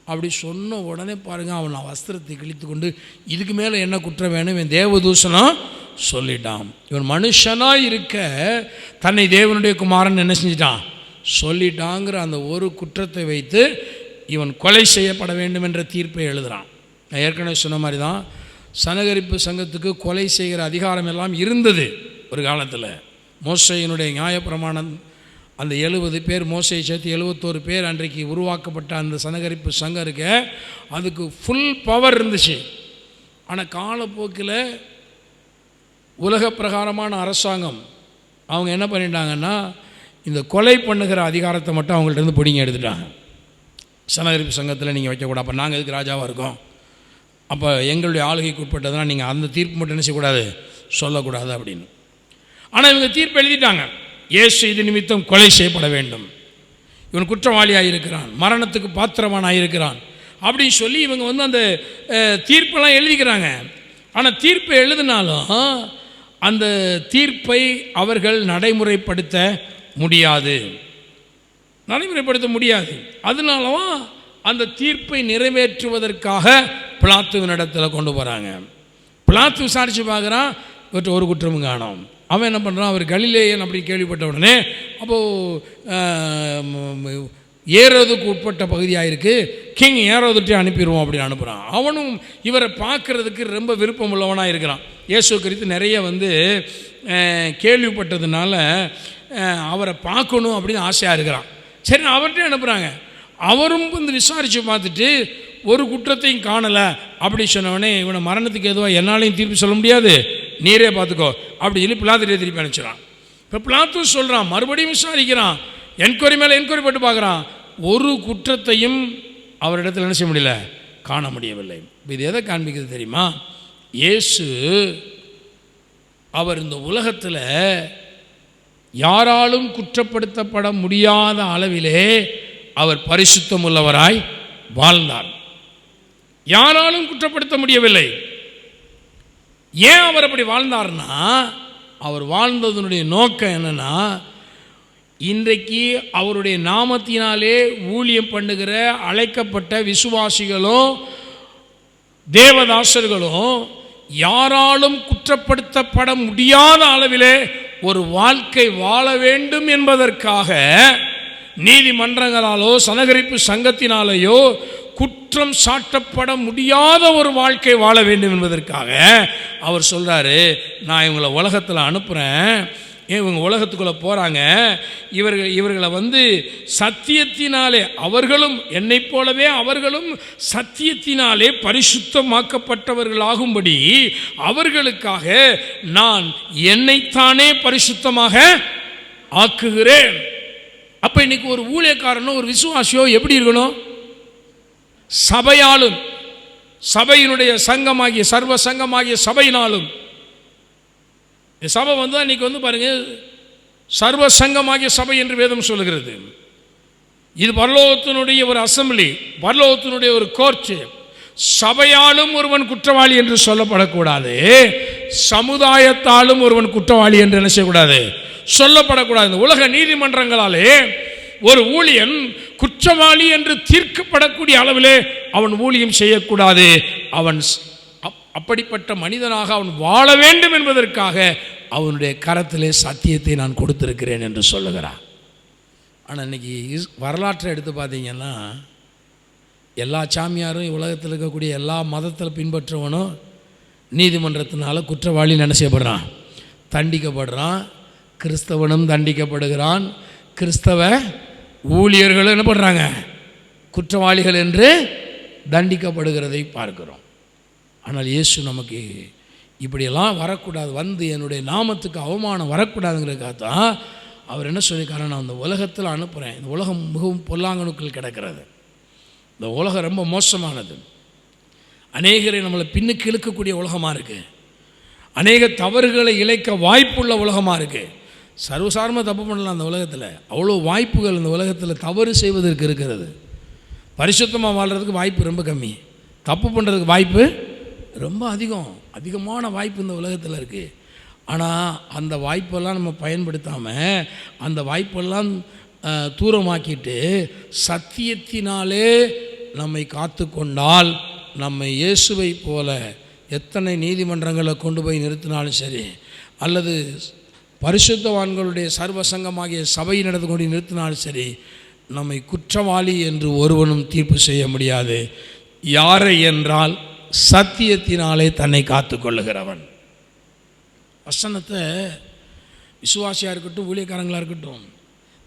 அப்படி சொன்ன உடனே பாருங்கள், அவன் வஸ்திரத்தை கிழித்து கொண்டு இதுக்கு மேலே என்ன குற்றம் வேணும், இவன் தேவதூஷணம் சொல்லிட்டான். இவன் மனுஷனாக இருக்க தன்னை தேவனுடைய குமாரன் என்ன செஞ்சிட்டான் சொல்லிட்டாங்கிற அந்த ஒரு குற்றத்தை வைத்து இவன் கொலை செய்யப்பட வேண்டும் என்ற தீர்ப்பை எழுதுகிறான். நான் ஏற்கனவே சொன்ன மாதிரி தான் சனகரிப்பு சங்கத்துக்கு கொலை செய்கிற அதிகாரம் எல்லாம் இருந்தது ஒரு காலத்தில். மோசையினுடைய நியாயப்பிரமாணம் அந்த 70 பேர், மோசையை சேர்த்து 71 பேர் அன்றைக்கு உருவாக்கப்பட்ட அந்த சனகரிப்பு சங்கம் இருக்க, அதுக்கு ஃபுல் பவர் இருந்துச்சு. ஆனால் காலப்போக்கில் உலக பிரகாரமான அரசாங்கம் அவங்க என்ன பண்ணிட்டாங்கன்னா, இந்த கொலை பண்ணுகிற அதிகாரத்தை மட்டும் அவங்கள்ட்ட பிடிங்கி எடுத்துட்டாங்க. சனகரிப்பு சங்கத்தில் நீங்கள் வைக்கக்கூடாது, அப்போ நாங்கள் எதுக்கு ராஜாவாக இருக்கோம், அப்போ எங்களுடைய ஆளுகைக்கு உட்பட்டதுனால் நீங்கள் அந்த தீர்ப்பு மட்டும் என்ன செய்யக்கூடாது, சொல்லக்கூடாது அப்படின்னு. ஆனால் இவங்க தீர்ப்பு எழுதிட்டாங்க, இயேசு இது நிமித்தம் கொலை செய்யப்பட வேண்டும், இவன் குற்றவாளியாக இருக்கிறான், மரணத்துக்கு பாத்திரமானாக இருக்கிறான் அப்படின்னு சொல்லி இவங்க அந்த தீர்ப்பெல்லாம் எழுதிக்கிறாங்க. ஆனால் தீர்ப்பை எழுதினாலும் அந்த தீர்ப்பை அவர்கள் நடைமுறைப்படுத்த முடியாது. அதனாலவும் அந்த தீர்ப்பை நிறைவேற்றுவதற்காக பிலாத்துவினிடத்தில் கொண்டு போகிறாங்க. பிலாத்து விசாரித்து பார்க்குறான், இவற்றை ஒரு குற்றமும் காணோம். அவன் என்ன பண்ணுறான், அவர் கலிலேயன் அப்படி கேள்விப்பட்ட உடனே அப்போது ஏரோதுக்கு உட்பட்ட பகுதியாக இருக்குது, கிங் ஏரோதுட்டே அனுப்பிடுவோம் அப்படின்னு அனுப்புகிறான். அவனும் இவரை பார்க்குறதுக்கு ரொம்ப விருப்பம் உள்ளவனாக இருக்கிறான். இயேசு குறித்து நிறைய கேள்விப்பட்டதுனால அவரை பார்க்கணும் அப்படின்னு ஆசையாக இருக்கிறான். சரி, அவர்கிட்ட அனுப்புகிறாங்க. அவரும் விசாரித்து பார்த்துட்டு ஒரு குற்றத்தையும் காணலை அப்படி சொன்னவனே, இவனை மரணத்துக்கு எதுவாக என்னாலையும் தீர்ப்பு சொல்ல முடியாது, நீரே பார்த்துக்கோ அப்படி சொல்லி பிலாத்துட்டே திருப்பி அனுப்பிச்சிடான். இப்போ பிலாத்து சொல்கிறான், மறுபடியும் விசாரிக்கிறான், என்கொயரி மேலே என்கொயரி போட்டு பார்க்குறான், ஒரு குற்றத்தையும் அவரிடத்தில் என்ன செய்ய முடியல, காண முடியவில்லை. இது எதை காண்பிக்கிறது தெரியுமா? இயேசு அவர் இந்த உலகத்தில் யாராலும் குற்றப்படுத்தப்பட முடியாத அளவிலே அவர் பரிசுத்தம் உள்ளவராய் வாழ்ந்தார். யாராலும் குற்றப்படுத்த முடியவில்லை. ஏன் அவர் அப்படி வாழ்ந்தார்னா, அவர் வாழ்ந்ததனுடைய நோக்கம் என்னன்னா, இன்றைக்கு அவருடைய நாமத்தினாலே ஊழியம் பண்ணுகிற அழைக்கப்பட்ட விசுவாசிகளும் தேவதாசர்களும் யாராலும் குற்றப்படுத்தப்பட முடியாத அளவிலே ஒரு வாழ்க்கை வாழ வேண்டும் என்பதற்காக நீதிமன்றங்களாலோ சனகரிப்பு சங்கத்தினாலேயோ குற்றம் சாட்டப்பட முடியாத ஒரு வாழ்க்கை வாழ வேண்டும் என்பதற்காக அவர் சொல்கிறாரு, நான் இவங்களை உலகத்தில் அனுப்புகிறேன், இவங்க உலகத்துக்குள்ளே போகிறாங்க, இவர்களை சத்தியத்தினாலே அவர்களும் என்னை போலவே அவர்களும் சத்தியத்தினாலே பரிசுத்தமாக்கப்பட்டவர்களாகும்படி அவர்களுக்காக நான் என்னைத்தானே பரிசுத்தமாக ஆக்குகிறேன். அப்போ இன்னைக்கு ஒரு ஊழியக்காரனோ ஒரு விசுவாசியோ எப்படி இருக்கணும்? சபையாலும் சபையினுடைய சங்கமாகிய சர்வ சங்கமாகிய சபையினாலும், சபை இன்னைக்கு பாருங்க, சர்வ சங்கமாகிய சபை என்று வேதம் சொல்லுகிறது. இது பரலோகத்தினுடைய ஒரு அசம்பிளி, பரலோகத்தினுடைய ஒரு கோர்ட். சபையாலும் ஒருவன் குற்றவாளி என்று சொல்லப்படக்கூடாது, சமுதாயத்தாலும் ஒருவன் குற்றவாளி என்று என்ன செய்யக்கூடாது, சொல்லப்படக்கூடாது. இந்த உலக நீதிமன்றங்களாலே ஒரு ஊழியன் குற்றவாளி என்று தீர்க்கப்படக்கூடிய அளவிலே அவன் ஊழியம் செய்யக்கூடாது. அவன் அப்படிப்பட்ட மனிதனாக அவன் வாழ வேண்டும் என்பதற்காக அவனுடைய கரத்திலே சத்தியத்தை நான் கொடுத்திருக்கிறேன் என்று சொல்லுகிறான். ஆனால் இன்னைக்கு வரலாற்றை எடுத்து பார்த்தீங்கன்னா, எல்லா சாமியாரும் உலகத்தில் இருக்கக்கூடிய எல்லா மதத்தில் பின்பற்றவனும் நீதிமன்றத்தினால குற்றவாளி என்ன செய்யப்படுறான், தண்டிக்கப்படுறான். கிறிஸ்தவனும் தண்டிக்கப்படுகிறான். கிறிஸ்தவ ஊழியர்களும் என்ன பண்ணுறாங்க, குற்றவாளிகள் என்று தண்டிக்கப்படுகிறதை பார்க்கிறோம். ஆனால் இயேசு நமக்கு இப்படியெல்லாம் வரக்கூடாது, என்னுடைய நாமத்துக்கு அவமானம் வரக்கூடாதுங்கிறதுக்காக தான் அவர் என்ன சொல்லியிருக்காரு, நான் இந்த உலகத்தில் அனுப்புகிறேன். இந்த உலகம் மிகவும் பொல்லாங்கனுக்குள் கிடக்கிறது. இந்த உலகம் ரொம்ப மோசமானது. அநேகரை நம்மளை பின்னுக்கு இழுக்கக்கூடிய உலகமாக இருக்குது. அநேக தவறுகளை இழைக்க வாய்ப்புள்ள உலகமாக இருக்குது. சர்வசாரமாக தப்பு பண்ணலாம். அந்த உலகத்தில் அவ்வளோ வாய்ப்புகள் இந்த உலகத்தில் தவறு செய்வதற்கு இருக்கிறது. பரிசுத்தமாக வாழ்கிறதுக்கு வாய்ப்பு ரொம்ப கம்மி, தப்பு பண்ணுறதுக்கு வாய்ப்பு ரொம்ப அதிகமான வாய்ப்பு இந்த உலகத்தில் இருக்குது. ஆனால் அந்த வாய்ப்பெல்லாம் நம்ம பயன்படுத்தாமல் அந்த வாய்ப்பெல்லாம் தூரமாக்கிட்டு சத்தியத்தினாலே நம்மை காத்து கொண்டால், நம்மை இயேசுவை போல எத்தனை நீதிமன்றங்களை கொண்டு போய் நிறுத்தினாலும் சரி, அல்லது பரிசுத்தவான்களுடைய சர்வசங்கமாகிய சபை நடந்து கொண்டு நிறுத்தினாலும் சரி, நம்மை குற்றவாளி என்று ஒருவனும் தீர்ப்பு செய்ய முடியாது. யாரை என்றால் சத்தியத்தினாலே தன்னை காத்து கொள்ளுகிறவன். வசனத்தை விசுவாசியாக இருக்கட்டும் ஊழியக்காரங்களாக இருக்கட்டும்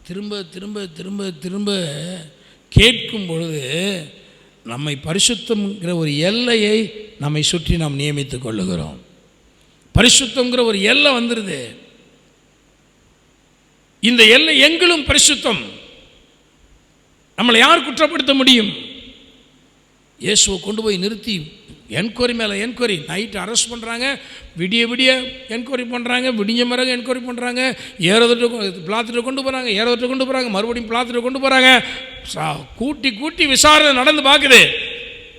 திரும்ப திரும்ப திரும்ப திரும்ப கேட்கும் பொழுது நம்மை பரிசுத்தம்ங்கிற ஒரு எல்லையை நம்மை சுற்றி நாம் நியமித்து கொள்ளுகிறோம். பரிசுத்தம்ங்கிற ஒரு எல்லை வந்துடுது. இந்த எல்லை எங்களும் பரிசுத்தம். நம்மளை யார் குற்றப்படுத்த முடியும்? இயேசுவை கொண்டு போய் நிறுத்தி என்கொயரி மேலே என்கொயரி, நைட்டு அரெஸ்ட் பண்ணுறாங்க, விடிய விடிய என்கொயரி பண்ணுறாங்க, விடிஞ்ச பிறகு என்கொயரி பண்ணுறாங்க, பிளாத்திட்ட கொண்டு போகிறாங்க, ஏறவற்றை கொண்டு போகிறாங்க, மறுபடியும் பிளாத்திட்ட கொண்டு போகிறாங்க. கூட்டி கூட்டி விசாரணை நடந்து பார்க்குது.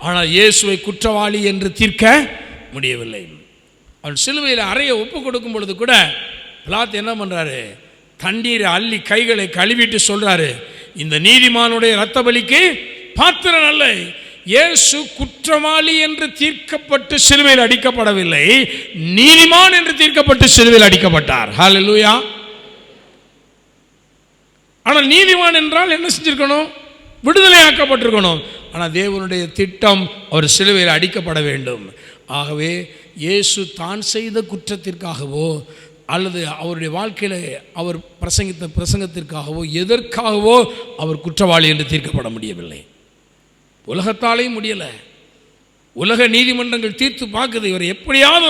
ஆனால் இயேசுவை குற்றவாளி என்று தீர்க்க முடியவில்லை. அவன் சிலுவையில் அறையை ஒப்பு கொடுக்கும் பொழுது கூட பிலாத்து என்ன பண்ணுறாரு, தண்ணீரை அள்ளி கைகளை கழுவிட்டு சொல்கிறாரு, இந்த நீதிமானுடைய இரத்த பலிக்கு பாத்திரன் அல்ல. இயேசு குற்றவாளி என்று தீர்க்கப்பட்டு சிலுவையில் அடிக்கப்படவில்லை, நீதிமான் என்று தீர்க்கப்பட்டு சிலுவையில் அடிக்கப்பட்டார். ஹல்லேலூயா. ஆனால் நீதிமான் என்றால் என்ன செஞ்சிருக்கணும்? விடுதலையாக்கப்பட்டிருக்கணும். ஆனால் தேவனுடைய திட்டம் அவர் சிலுவையில் அடிக்கப்பட வேண்டும். ஆகவே இயேசு தான் செய்த குற்றத்திற்காகவோ அல்லது அவருடைய வாழ்க்கையில் அவர் பிரசங்கித்த பிரசங்கத்திற்காகவோ எதற்காகவோ அவர் குற்றவாளி என்று தீர்க்கப்பட முடியவில்லை. உலகத்தாலேயும் முடியலை. உலக நீதிமன்றங்கள் தீர்த்து பார்க்குது, இவர் எப்படியாவது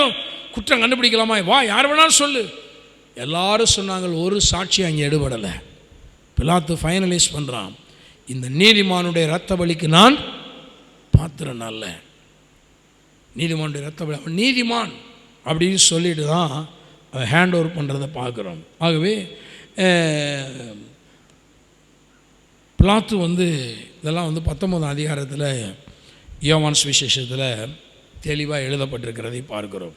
குற்றம் கண்டுபிடிக்கலாமா, வா யார் வேணாலும் சொல்லு. எல்லாரும் சொன்னாங்க, ஒரு சாட்சி அங்கே எடுபடலை. பிலாத்து ஃபைனலைஸ் பண்ணுறான், இந்த நீதிமானுடைய இரத்த பலிக்கு நான் பாத்திரன் அல்ல. நீதிமானுடைய இரத்த பலி, அவன் நீதிமான் அப்படின்னு சொல்லிட்டு தான் அதை ஹேண்ட் ஓவர் பண்ணுறதை பார்க்குறோம். ஆகவே பிலாத்து இதெல்லாம் 19ஆம் அதிகாரத்தில் யோவான் சுவிசேஷத்தில் தெளிவாக எழுதப்பட்டிருக்கிறதை பார்க்கிறோம்.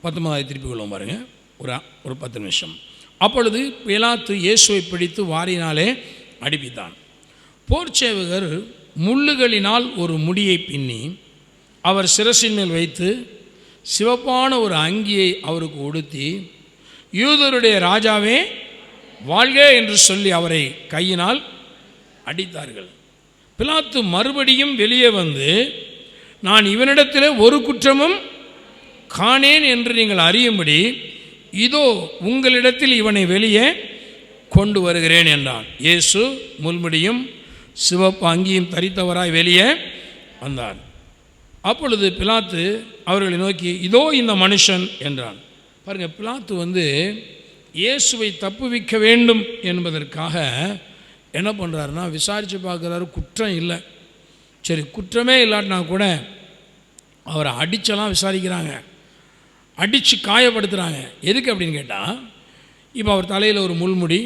19 திருப்பி கொள்ளும் பாருங்கள், ஒரு 10 நிமிஷம். அப்பொழுது பிலாத்து இயேசுவை பிடித்து வாரினாலே அடிப்பித்தான். போர்ச்சேவகர் முள்ளுகளினால் ஒரு முடியை பின்னி அவர் சிரசின் மேல் வைத்து சிவப்பான ஒரு அங்கியை அவருக்கு உடுத்தி, யூதருடைய ராஜாவே வாழ்க என்று சொல்லி அவரை கையினால் அடித்தார்கள். பிலாத்து மறுபடியும் வெளியே வந்து, நான் இவனிடத்தில் ஒரு குற்றமும் காணேன் என்று நீங்கள் அறியும்படி இதோ உங்களிடத்தில் இவனை வெளியே கொண்டு வருகிறேன் என்றான். இயேசு முள்முடியும் சிவப்பு அங்கியும் தரித்தவராய் வெளியே வந்தார். அப்பொழுது பிலாத்து அவர்களை நோக்கி, இதோ இந்த மனுஷன் என்றான். பாருங்கள், பிலாத்து வந்து இயேசுவை தப்புவிக்க வேண்டும் என்பதற்காக என்ன பண்ணுறாருன்னா, விசாரித்து பார்க்குறாரு. குற்றம் இல்லை. சரி, குற்றமே இல்லாட்டினா கூட அவரை அடித்தெல்லாம் விசாரிக்கிறாங்க, அடித்து காயப்படுத்துகிறாங்க. எதுக்கு அப்படின்னு கேட்டால், இப்போ அவர் தலையில் ஒரு முள்முடி,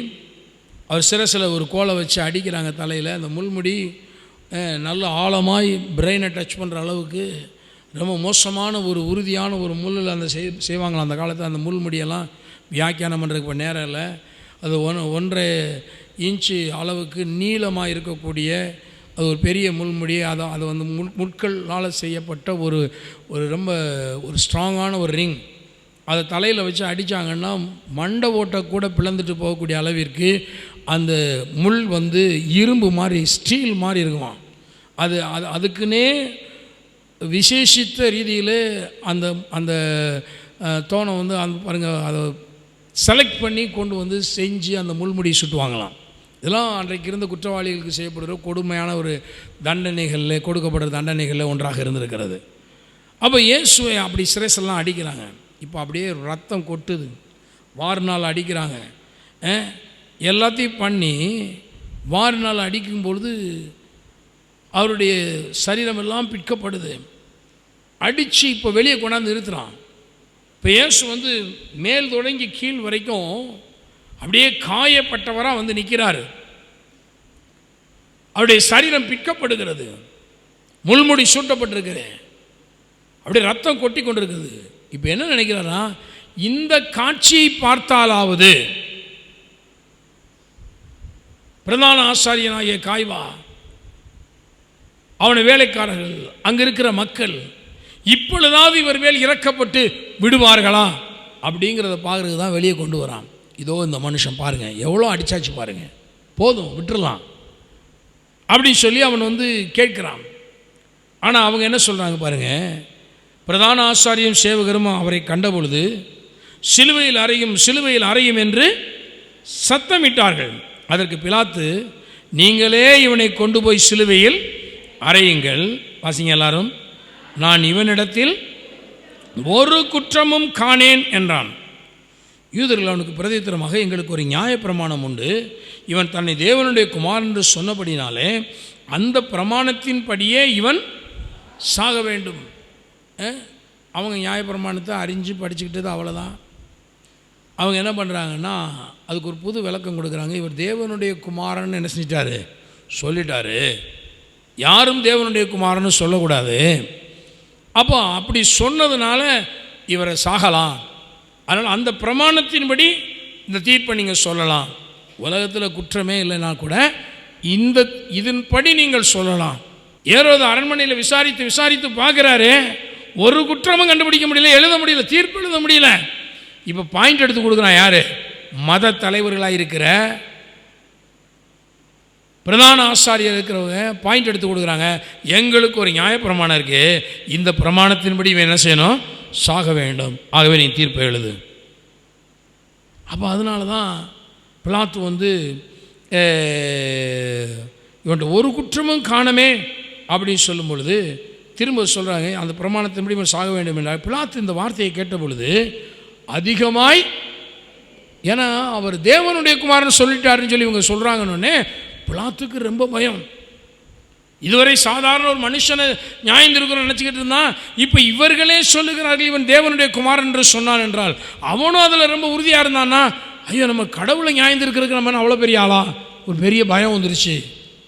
அவர் சிரசில் ஒரு கோலை வச்சு அடிக்கிறாங்க தலையில். அந்த முள்முடி நல்ல ஆழமாய் பிரெயினை டச் பண்ணுற அளவுக்கு ரொம்ப மோசமான ஒரு உறுதியான ஒரு முள்ளில் அந்த செய்வாங்களாம் அந்த காலத்தில். அந்த முள்முடியெல்லாம் வியாக்கியானம் பண்ணுறதுக்கு இப்போ நேரம் இல்லை. அது 1.5 இன்ச்சு அளவுக்கு நீளமாக இருக்கக்கூடிய அது ஒரு பெரிய முள்முடி. அது வந்து முட்களால் செய்யப்பட்ட ஒரு ரொம்ப ஒரு ஸ்ட்ராங்கான ஒரு ரிங். அதை தலையில் வச்சு அடித்தாங்கன்னா மண்டை ஓட்டை கூட பிளந்துட்டு போகக்கூடிய அளவிற்கு அந்த முள் வந்து இரும்பு மாதிரி, ஸ்டீல் மாதிரி இருக்குமா. அதுக்குன்னே விசேஷித்த ரீதியில் அந்த அந்த தோணை வந்து அந்த பாருங்கள், அதை செலக்ட் பண்ணி கொண்டு வந்து செஞ்சு அந்த முள்முடி சுட்டுவாங்களாம். இதெல்லாம் அன்றைக்கு இருந்த குற்றவாளிகளுக்கு செய்யப்படுகிற கொடுமையான ஒரு தண்டனைகளில், கொடுக்கப்படுற தண்டனைகளில் ஒன்றாக இருந்திருக்கிறது. அப்போ இயேசுவை அப்படி சிரசெல்லாம் அடிக்கிறாங்க. இப்போ அப்படியே ரத்தம் கொட்டுது, வாரினால் அடிக்கிறாங்க. எல்லாத்தையும் பண்ணி வாரினால் அடிக்கும்பொழுது அவருடைய சரீரமெல்லாம் பிற்கப்படுது. அடித்து இப்போ வெளியே கொண்டாந்து நிறுத்துகிறான். இப்போ இயேசு வந்து மேல் தொடங்கி கீழ் வரைக்கும் அப்படியே காயப்பட்டவராக வந்து நிற்கிறாரு. அவருடைய சரீரம் பிற்கப்படுகிறது, முள்முடி சூட்டப்பட்டிருக்குது, அப்படியே ரத்தம் கொட்டி கொண்டிருக்குது. இப்போ என்ன நினைக்கிறாரா, இந்த காட்சியை பார்த்தாலாவது பிரதான ஆசாரியனாகிய காய்வா, அவனை வேலைக்காரர்கள், அங்கே இருக்கிற மக்கள் இப்பொழுதாவது இவர் மேல் இறக்கப்பட்டு விடுவார்களா அப்படிங்கிறத பார்க்கறதுக்கு தான் வெளியே கொண்டு வரான். இதோ இந்த மனுஷன் பாருங்கள், எவ்வளோ அடிச்சாச்சு பாருங்கள், போதும் விட்டுறலாம் அப்படின்னு சொல்லி அவன் வந்து கேட்குறான். ஆனால் அவங்க என்ன சொல்கிறாங்க பாருங்கள், பிரதான ஆசாரியும் சேவகரும் அவரை கண்டபொழுது சிலுவையில் அறையும், சிலுவையில் அறையும் என்று சத்தமிட்டார்கள். அதற்கு பிலாத்து, நீங்களே இவனை கொண்டு போய் சிலுவையில் அறையுங்கள். வாசிங்க எல்லாரும். நான் இவனிடத்தில் ஒரு குற்றமும் காணேன் என்றான். யூதர்கள் அவனுக்கு பிரதித்திரமாக, எங்களுக்கு ஒரு நியாயப்பிரமாணம் உண்டு, இவன் தன்னை தேவனுடைய குமாரன் என்று சொன்னபடினாலே அந்த பிரமாணத்தின்படியே இவன் சாக வேண்டும். அவங்க நியாயப்பிரமாணத்தை அறிஞ்சு படிச்சுக்கிட்டது அவ்வளோதான். அவங்க என்ன பண்ணுறாங்கன்னா அதுக்கு ஒரு புது விளக்கம் கொடுக்குறாங்க. இவர் தேவனுடைய குமாரன் என்ன செஞ்சிட்டாரு, சொல்லிட்டாரு, யாரும் தேவனுடைய குமாரன்னு சொல்லக்கூடாது. அப்போ அப்படி சொன்னதுனால இவரை சாகலாம். அதனால் அந்த பிரமாணத்தின்படி இந்த தீர்ப்பை நீங்கள் சொல்லலாம். உலகத்தில் குற்றமே இல்லைன்னா கூட இதன்படி நீங்கள் சொல்லலாம். ஏரோது அரண்மனையில் விசாரித்து பார்க்குறாரு, ஒரு குற்றமும் கண்டுபிடிக்க முடியல, எழுத முடியல, தீர்ப்பு எழுத முடியல. இப்போ பாயிண்ட் எடுத்து கொடுக்குறான் யார், மத தலைவர்களாக இருக்கிற பிரதான ஆசாரியர் இருக்கிறவங்க பாயிண்ட் எடுத்து கொடுக்குறாங்க. எங்களுக்கு ஒரு நியாயப்பிரமாணம் இருக்குது, இந்த பிரமாணத்தின்படி இவன் என்ன செய்யணும், சாக வேண்டும், ஆகவே நீ தீர்ப்பை எழுது. அப்போ அதனால தான் பிலாத்து வந்து இவன்ட்ட ஒரு குற்றமும் காணமே அப்படின்னு சொல்லும் பொழுது திரும்ப சொல்கிறாங்க, அந்த பிரமாணத்தின்படி இவன் சாக வேண்டும் என்றால். பிலாத்து இந்த வார்த்தையை கேட்ட பொழுது அதிகமாய், ஏன்னா அவர் தேவனுடைய குமாரன் சொல்லிட்டாருன்னு சொல்லி இவங்க சொல்கிறாங்கன்னொன்னே பிலாத்துக்கு ரொம்ப பயம். இதுவரை சாதாரண ஒரு மனுஷனை நியாயந்திருக்கிறோம் நினச்சிக்கிட்டு இருந்தான். இப்போ இவர்களே சொல்லுகிறார்கள் இவன் தேவனுடைய குமாரன் என்று சொன்னான் என்றால் அவனும் அதில் ரொம்ப உறுதியாக இருந்தான்னா, ஐயோ நம்ம கடவுளை நியாயந்திருக்கிறதுக்கு நம்ம அவ்வளோ பெரிய ஆளா, ஒரு பெரிய பயம் வந்துருச்சு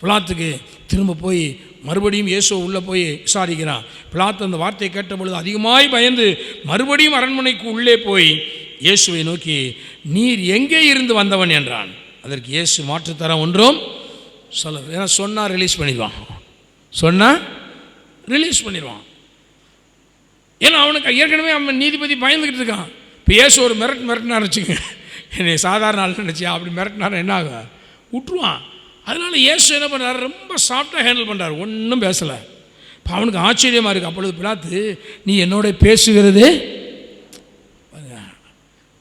பிலாத்துக்கு. திரும்ப போய் மறுபடியும் இயேசு உள்ளே போய் விசாரிக்கிறான். பிலாத்து அந்த வார்த்தையை கேட்ட பொழுது அதிகமாய் பயந்து மறுபடியும் அரண்மனைக்கு உள்ளே போய் இயேசுவை நோக்கி, நீர் எங்கே இருந்து வந்தவன் என்றான். அதற்கு இயேசு மாற்றுத்தர ஒன்றும் சொல்ல, ஏன்னா சொன்னால் ரிலீஸ் பண்ணிடுவான், சொன்னால் ரிலீஸ் பண்ணிடுவான். ஏன்னா அவனுக்கு ஏற்கனவே அவன் நீதிபதி பயந்துக்கிட்டு இருக்கான். இப்போ இயேசு ஒரு மிரட்டினா வச்சுங்க, என்னை சாதாரண ஆள் நினச்சியா அப்படி மிரட்டினார் என்ன ஆகும், விட்டுருவான். அதனால் இயேசு என்ன பண்ணுறாரு, ரொம்ப சாஃப்டாக ஹேண்டில் பண்ணுறாரு, ஒன்றும் பேசலை. இப்போ அவனுக்கு ஆச்சரியமாக இருக்குது. அப்பொழுது பிலாத்து, நீ என்னோட பேசுகிறது,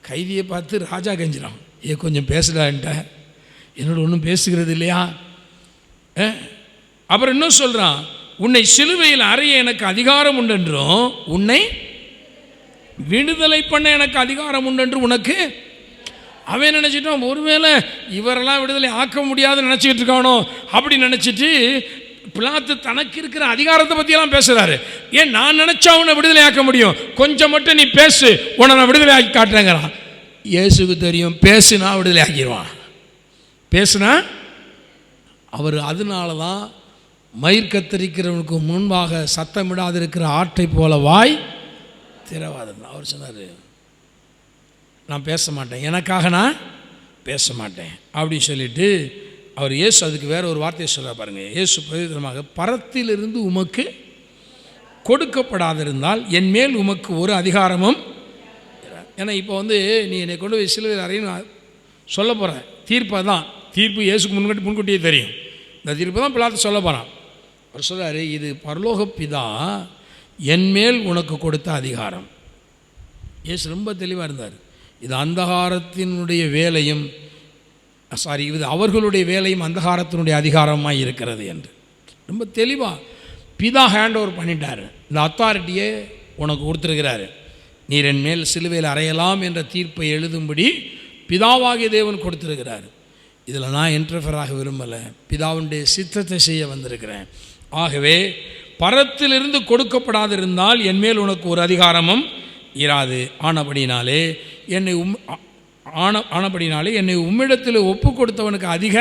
கைதியை பார்த்து ராஜா கெஞ்சிடான், கொஞ்சம் பேசலான்ட்ட, என்னோட ஒன்றும் பேசுகிறது இல்லையா. அப்புறம் இன்னும் சொல்கிறான், உன்னை சிலுவையில் அறைய எனக்கு அதிகாரம் உண்டென்றும் உன்னை விடுதலை பண்ண எனக்கு அதிகாரம் உண்டென்று உனக்கு. அவன் நினச்சிட்டான், ஒருவேளை இவரெல்லாம் விடுதலை ஆக்க முடியாதுன்னு நினச்சிக்கிட்டு இருக்கானோ அப்படி நினச்சிட்டு பிலாத்து தனக்கு இருக்கிற அதிகாரத்தை பற்றியெல்லாம் பேசுகிறாரு. ஏன் நான் நினச்சா உன்னை விடுதலை ஆக்க முடியும், கொஞ்சம் மட்டும் நீ பேசு, உன்னை நான் விடுதலை ஆக்கி காட்டுறேங்கிறான். இயேசுக்கு தெரியும், பேசுனா விடுதலை ஆக்கிடுவான். பேசுனா அவர், அதனால தான் மயிர் கத்தரிக்கிறவனுக்கு முன்பாக சத்தமிடாது இருக்கிற ஆட்டை போல வாய் திறவாதன். அவர் சொன்னார், நான் பேச மாட்டேன், எனக்காக நான் பேச மாட்டேன் அப்படின்னு சொல்லிட்டு அவர் இயேசு அதுக்கு வேற ஒரு வார்த்தையை சொல்ல பாருங்க. இயேசு பிரதிதமாக, பரத்திலிருந்து உமக்கு கொடுக்கப்படாதிருந்தால் என் மேல் உமக்கு ஒரு அதிகாரமும். ஏன்னா இப்போ நீ என்னை கொண்டு போய் சிலுவையில் அறையும் சொல்ல போகிற தீர்ப்பை தான், தீர்ப்பு இயேசுக்கு முன்கூட்டியே தெரியும், இந்த தீர்ப்பு தான் பிலாத்து சொல்ல போகிறான். அவர் சொல்கிறார், இது பரலோக பிதா என் மேல் உனக்கு கொடுத்த அதிகாரம். இயேசு ரொம்ப தெளிவாக இருந்தார். இது அந்தகாரத்தினுடைய வேலையும் இது அவர்களுடைய வேலையும் அந்தகாரத்தினுடைய அதிகாரமாக இருக்கிறது என்று ரொம்ப தெளிவாக பிதா ஹேண்ட் ஓவர் பண்ணிட்டார். இந்த அத்தாரிட்டியை உனக்கு கொடுத்துருக்கிறாரு. நீர் என் மேல் சிலுவையில் அறையலாம் என்ற தீர்ப்பை எழுதும்படி பிதாவாகிய தேவன் கொடுத்துருக்கிறார். இதில் நான் இன்டர்ஃபராக விரும்பலை, பிதாவுடைய சித்தத்தை செய்ய வந்திருக்கிறேன். ஆகவே பரத்திலிருந்து கொடுக்கப்படாதிருந்தால் என் மேல் உனக்கு ஒரு அதிகாரமும் இராது. ஆனபடினாலே என்னை உம்மிடத்தில் ஒப்பு கொடுத்தவனுக்கு அதிக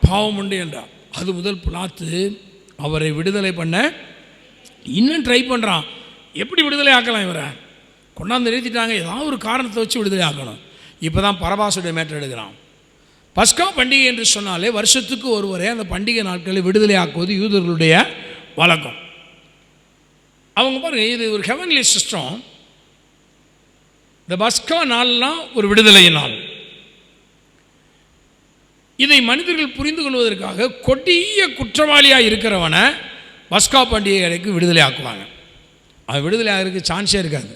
பாவம் உண்டு என்றார். அது முதல் பிலாத்து அவரை விடுதலை பண்ண இன்னும் ட்ரை பண்ணுறான். எப்படி விடுதலை ஆக்கலாம், இவரை கொண்டாந்து நிறுத்திட்டாங்க, ஏதாவது ஒரு காரணத்தை வச்சு விடுதலை ஆக்கணும். இப்போ தான் பரபாசுடைய மேட்டர் எடுக்கிறான். பஸ்கா பண்டிகை என்று சொன்னாலே வருஷத்துக்கு ஒருவரே அந்த பண்டிகை நாட்களில் விடுதலை ஆக்குவது யூதர்களுடைய வழக்கம். அவங்க பாருங்க, இது ஒரு ஹெவன்லி சிஸ்டம். இந்த பஸ்கா நாள்லாம் ஒரு விடுதலை நாள். இதை மனிதர்கள் புரிந்து கொள்வதற்காக கொடிய குற்றவாளியாக இருக்கிறவனை பஸ்கா பண்டிகைக்கு விடுதலை ஆக்குவாங்க. அவன் விடுதலை ஆகிறதுக்கு சான்ஸே இருக்காது,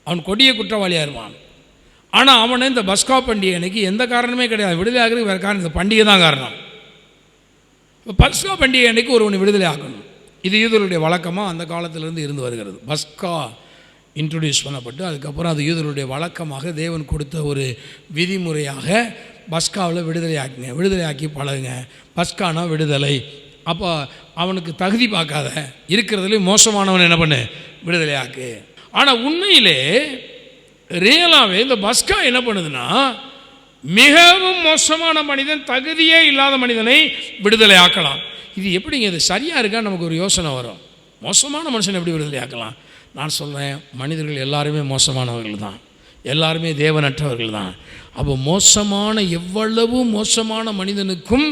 அவன் கொடிய குற்றவாளியாக இருப்பான். ஆனால் அவனை இந்த பஸ்கா பண்டிகை அன்னைக்கு எந்த காரணமே கிடையாது, விடுதலை ஆகிறதுக்கு வேறு காரணம், இந்த பண்டிகை தான் காரணம். இப்போ பஸ்கா பண்டிகை அன்னைக்கு ஒருவனை விடுதலை ஆக்கணும். இது யூதர்களுடைய வழக்கமாக அந்த காலத்திலிருந்து இருந்து வருகிறது. பஸ்கா இன்ட்ரடியூஸ் பண்ணப்பட்டு அதுக்கப்புறம் அது யூதர்களுடைய வழக்கமாக தேவன் கொடுத்த ஒரு விதிமுறையாக பஸ்காவில் விடுதலை ஆக்கி பழகுங்க. பஸ்கானா விடுதலை. அப்போ அவனுக்கு தகுதி பார்க்காத, இருக்கிறதுலே மோசமானவன் என்ன பண்ணு, விடுதலை ஆக்கு. ஆனால் உண்மையிலே ரியலாகவே இந்த பஸ்கா என்ன பண்ணுதுன்னா, மிகவும் மோசமான மனிதன், தகுதியே இல்லாத மனிதனை விடுதலை ஆக்கலாம். இது எப்படிங்க, இது சரியாக இருக்கா, நமக்கு ஒரு யோசனை வரும். மோசமான மனுஷனை எப்படி விடுதலை ஆக்கலாம்? நான் சொல்கிறேன், மனிதர்கள் எல்லாருமே மோசமானவர்கள் தான், எல்லாருமே தேவனற்றவர்கள் தான். அப்போ எவ்வளவு மோசமான மனிதனுக்கும்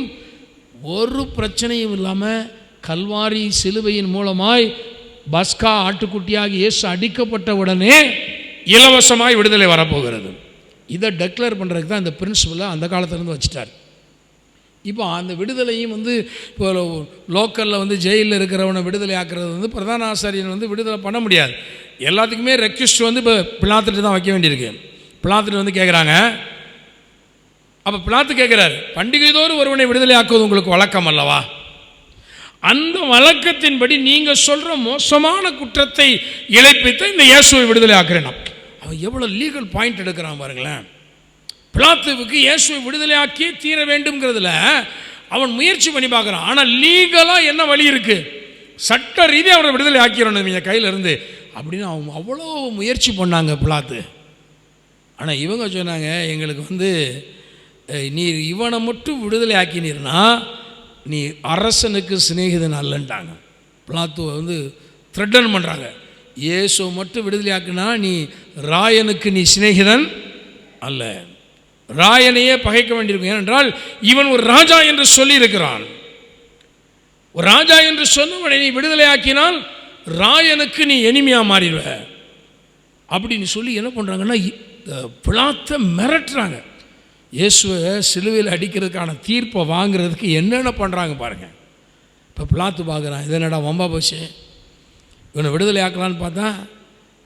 ஒரு பிரச்சனையும் இல்லாமல் கல்வாரி சிலுவையின் மூலமாய் பஸ்கா ஆட்டுக்குட்டியாக இயேசு அடிக்கப்பட்ட உடனே இலவசமாய் விடுதலை வரப்போகிறது. இதை டெக்ளேர் பண்ணுறதுக்கு தான் இந்த பிரின்சிபலை அந்த காலத்திலேருந்து வச்சுட்டார். இப்போ அந்த விடுதலையும் இப்போ லோக்கலில் ஜெயிலில் இருக்கிறவனை விடுதலை ஆக்குறது பிரதான ஆசாரியன் விடுதலை பண்ண முடியாது. எல்லாத்துக்குமே ரெக்வெஸ்ட் இப்போ பிலாத்துட்டு தான் வைக்க வேண்டியிருக்கு. பிலாத்துட்டு கேட்குறாங்க. அப்போ பிலாத்து கேட்குறாரு, பண்டிகை தோறும் ஒருவனை விடுதலை ஆக்குவது உங்களுக்கு வழக்கம் அல்லவா? அந்த வழக்கத்தின்படி நீங்கள் சொல்கிற மோசமான குற்றத்தை இழைப்பித்து இந்த இயேசுவை விடுதலை ஆக்குறேன். அவன் எவ்வளோ லீகல் பாயிண்ட் எடுக்கிறான் பாருங்களேன். பிலாத்துவுக்கு இயேசுவை விடுதலை ஆக்கியே தீர வேண்டும்ங்கிறதுல அவன் முயற்சி பண்ணி பார்க்குறான். ஆனால் லீகலாக என்ன வழி இருக்குது, சட்ட ரீதியாக அவரை விடுதலை ஆக்கிடணும் நீங்கள் கையில் இருந்து அப்படின்னு அவங்க அவ்வளோ முயற்சி பண்ணாங்க பிலாத்து. ஆனால் இவங்க சொன்னாங்க, எங்களுக்கு நீ இவனை மட்டும் விடுதலை ஆக்கினீர்னா நீ அரசனுக்கு சிநேகிதன் அல்லன்ட்டாங்க. பிலாத்துவை த்ரெட்டன் பண்ணுறாங்க. இயேசுவை மட்டும் விடுதலை ஆக்குனா நீ ராயனுக்கு நீ சிநேகிதன் அல்ல, ராயனையே பகைக்க வேண்டியிருக்கும். ஏனென்றால் இவன் ஒரு ராஜா என்று சொல்லி இருக்கிறான். ஒரு ராஜா என்று சொன்னவனை நீ விடுதலை ஆக்கினால் ராயனுக்கு நீ எனிமையாக மாறிடுவ அப்படின்னு சொல்லி என்ன பண்ணுறாங்கன்னா பிலாத்தை மிரட்டுறாங்க. இயேசுவை சிலுவையில் அடிக்கிறதுக்கான தீர்ப்பை வாங்குறதுக்கு என்னென்ன பண்ணுறாங்க பாருங்கள். இப்போ பிலாத்து பார்க்குறான், இது என்னடா வம்பா போச்சு, இவனை விடுதலை ஆக்கலான்னு பார்த்தா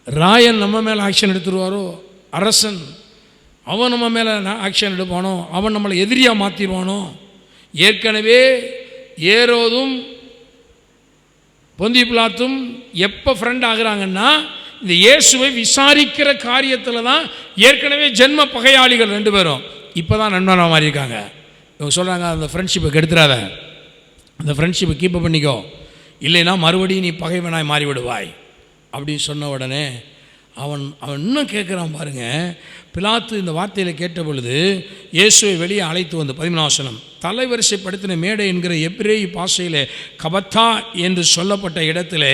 ராயன் நம்ம மேலே ஆக்ஷன் எடுத்துருவாரோ, அரசன் அவன் நம்ம மேலே ஆக்ஷன் எடுப்பானோ, அவன் நம்மளை எதிரியாக மாற்றிடுவானோ. ஏற்கனவே ஏரோதும் பொந்தி பிலாத்தும் எப்போ ஃப்ரெண்ட் ஆகுறாங்கன்னா இந்த இயேசுவை விசாரிக்கிற காரியத்தில் தான். ஏற்கனவே ஜென்ம பகையாளிகள் 2 பேரும் இப்போ தான் நண்பனாக மாறியிருக்காங்க. இவங்க சொல்கிறாங்க, அந்த ஃப்ரெண்ட்ஷிப்பை கெடுத்துறாத, அந்த ஃப்ரெண்ட்ஷிப்பை கீப்பப் பண்ணிக்கோ, இல்லைன்னா மறுபடியும் நீ பகைவனாய் மாறிவிடுவாய் அப்படின்னு சொன்ன உடனே அவன் இன்னும் கேட்குறான் பாருங்கள். பிலாத்து இந்த வார்த்தையில் கேட்ட பொழுது இயேசுவை வெளியே அழைத்து வந்து 13 வசனம், தலைவரிசைப்படுத்தின மேடை என்கிற எபிரேய பாஷையில் கபத்தா என்று சொல்லப்பட்ட இடத்துல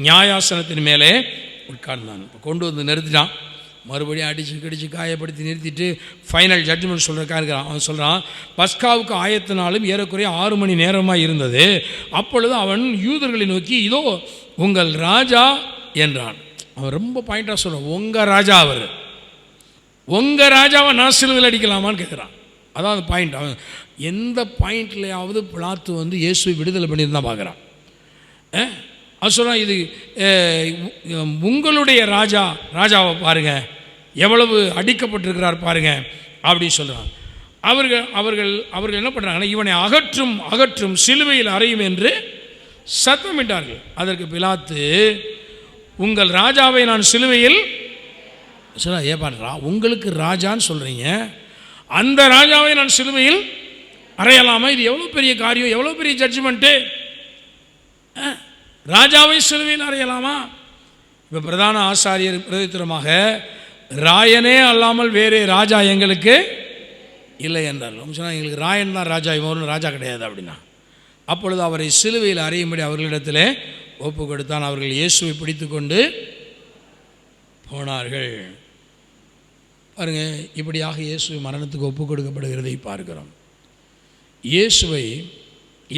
நியாயாசனத்தின் மேலே உட்கார்ந்தான். இப்போ கொண்டு வந்து நிறுத்திட்டான். மறுபடியும் அடித்து கடித்து காயப்படுத்தி நிறுத்திட்டு ஃபைனல் ஜட்ஜ்மெண்ட் சொல்கிறக்காக இருக்கிறான். அவன் சொல்கிறான், பஸ்காவுக்கு ஆயத்தினாலும் ஏறக்குறைய 6 மணி நேரமாக இருந்தது. அப்பொழுது அவன் யூதர்களை நோக்கி, இதோ உங்கள் ராஜா என்றான். அவன் ரொம்ப பாயிண்டாக சொல்கிறான், உங்கள் ராஜா, அவர் உங்கள் ராஜாவை நான் சிலுவையில் அடிக்கலாமான்னு கேட்குறான். அதான் அந்த பாயிண்ட். அவன் எந்த பாயிண்ட்லையாவது பிலாத்து வந்து இயேசுவை விடுதலை பண்ணியிருந்தான் பார்க்குறான். அது சொல்கிறான், இது உங்களுடைய ராஜாவை பாருங்கள், எவ்வளவு அடிக்கப்பட்டிருக்கிறார் பாருங்கள் அப்படின்னு சொல்கிறான். அவர்கள் என்ன பண்ணுறாங்கன்னா, இவனை அகற்றும் சிலுவையில் அறையும் என்று சத்தமிட்டார்கள். அதற்கு பிலாத்து, உங்கள் ராஜாவை நான் சிலுவையில் சொல்ல, ஏப்பா உங்களுக்கு ராஜான்னு சொல்கிறீங்க, அந்த ராஜாவை நான் சிலுவையில் அறையலாமா? இது எவ்வளோ பெரிய காரியம், எவ்வளோ பெரிய ஜட்ஜ்மெண்ட்டு. ராஜாவை சிலுவையில் அறையலாமா? இப்போ பிரதான ஆசாரியர் பிரதித்திரமாக, ராயனே அல்லாமல் வேறு ராஜா எங்களுக்கு இல்லை என்றார். சொன்னால், எங்களுக்கு ராயன் தான் ராஜா, இவன் ராஜா கிடையாது அப்படின்னா. அப்பொழுது அவரை சிலுவையில் அறையும்படி அவர்களிடத்தில் ஒப்பு கொடுத்தான். அவர்கள் இயேசுவை பிடித்து கொண்டு போனார்கள். பாருங்கள், இப்படியாக இயேசுவை மரணத்துக்கு ஒப்பு கொடுக்கப்படுகிறதை பார்க்கிறோம். இயேசுவை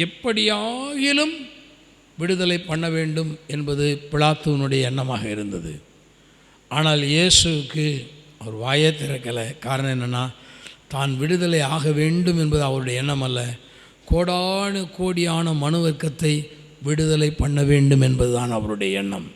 எப்படியாகிலும் விடுதலை பண்ண வேண்டும் என்பது பிலாத்துவனுடைய எண்ணமாக இருந்தது. ஆனால் இயேசுவுக்கு அவர் வாயே திறக்கலை. காரணம் என்னென்னா, தான் விடுதலை ஆக வேண்டும் என்பது அவருடைய எண்ணம் அல்ல, கோடான கோடியான மனு வர்க்கத்தை விடுதலை பண்ண வேண்டும் என்பதுதான் அவருடைய எண்ணம்.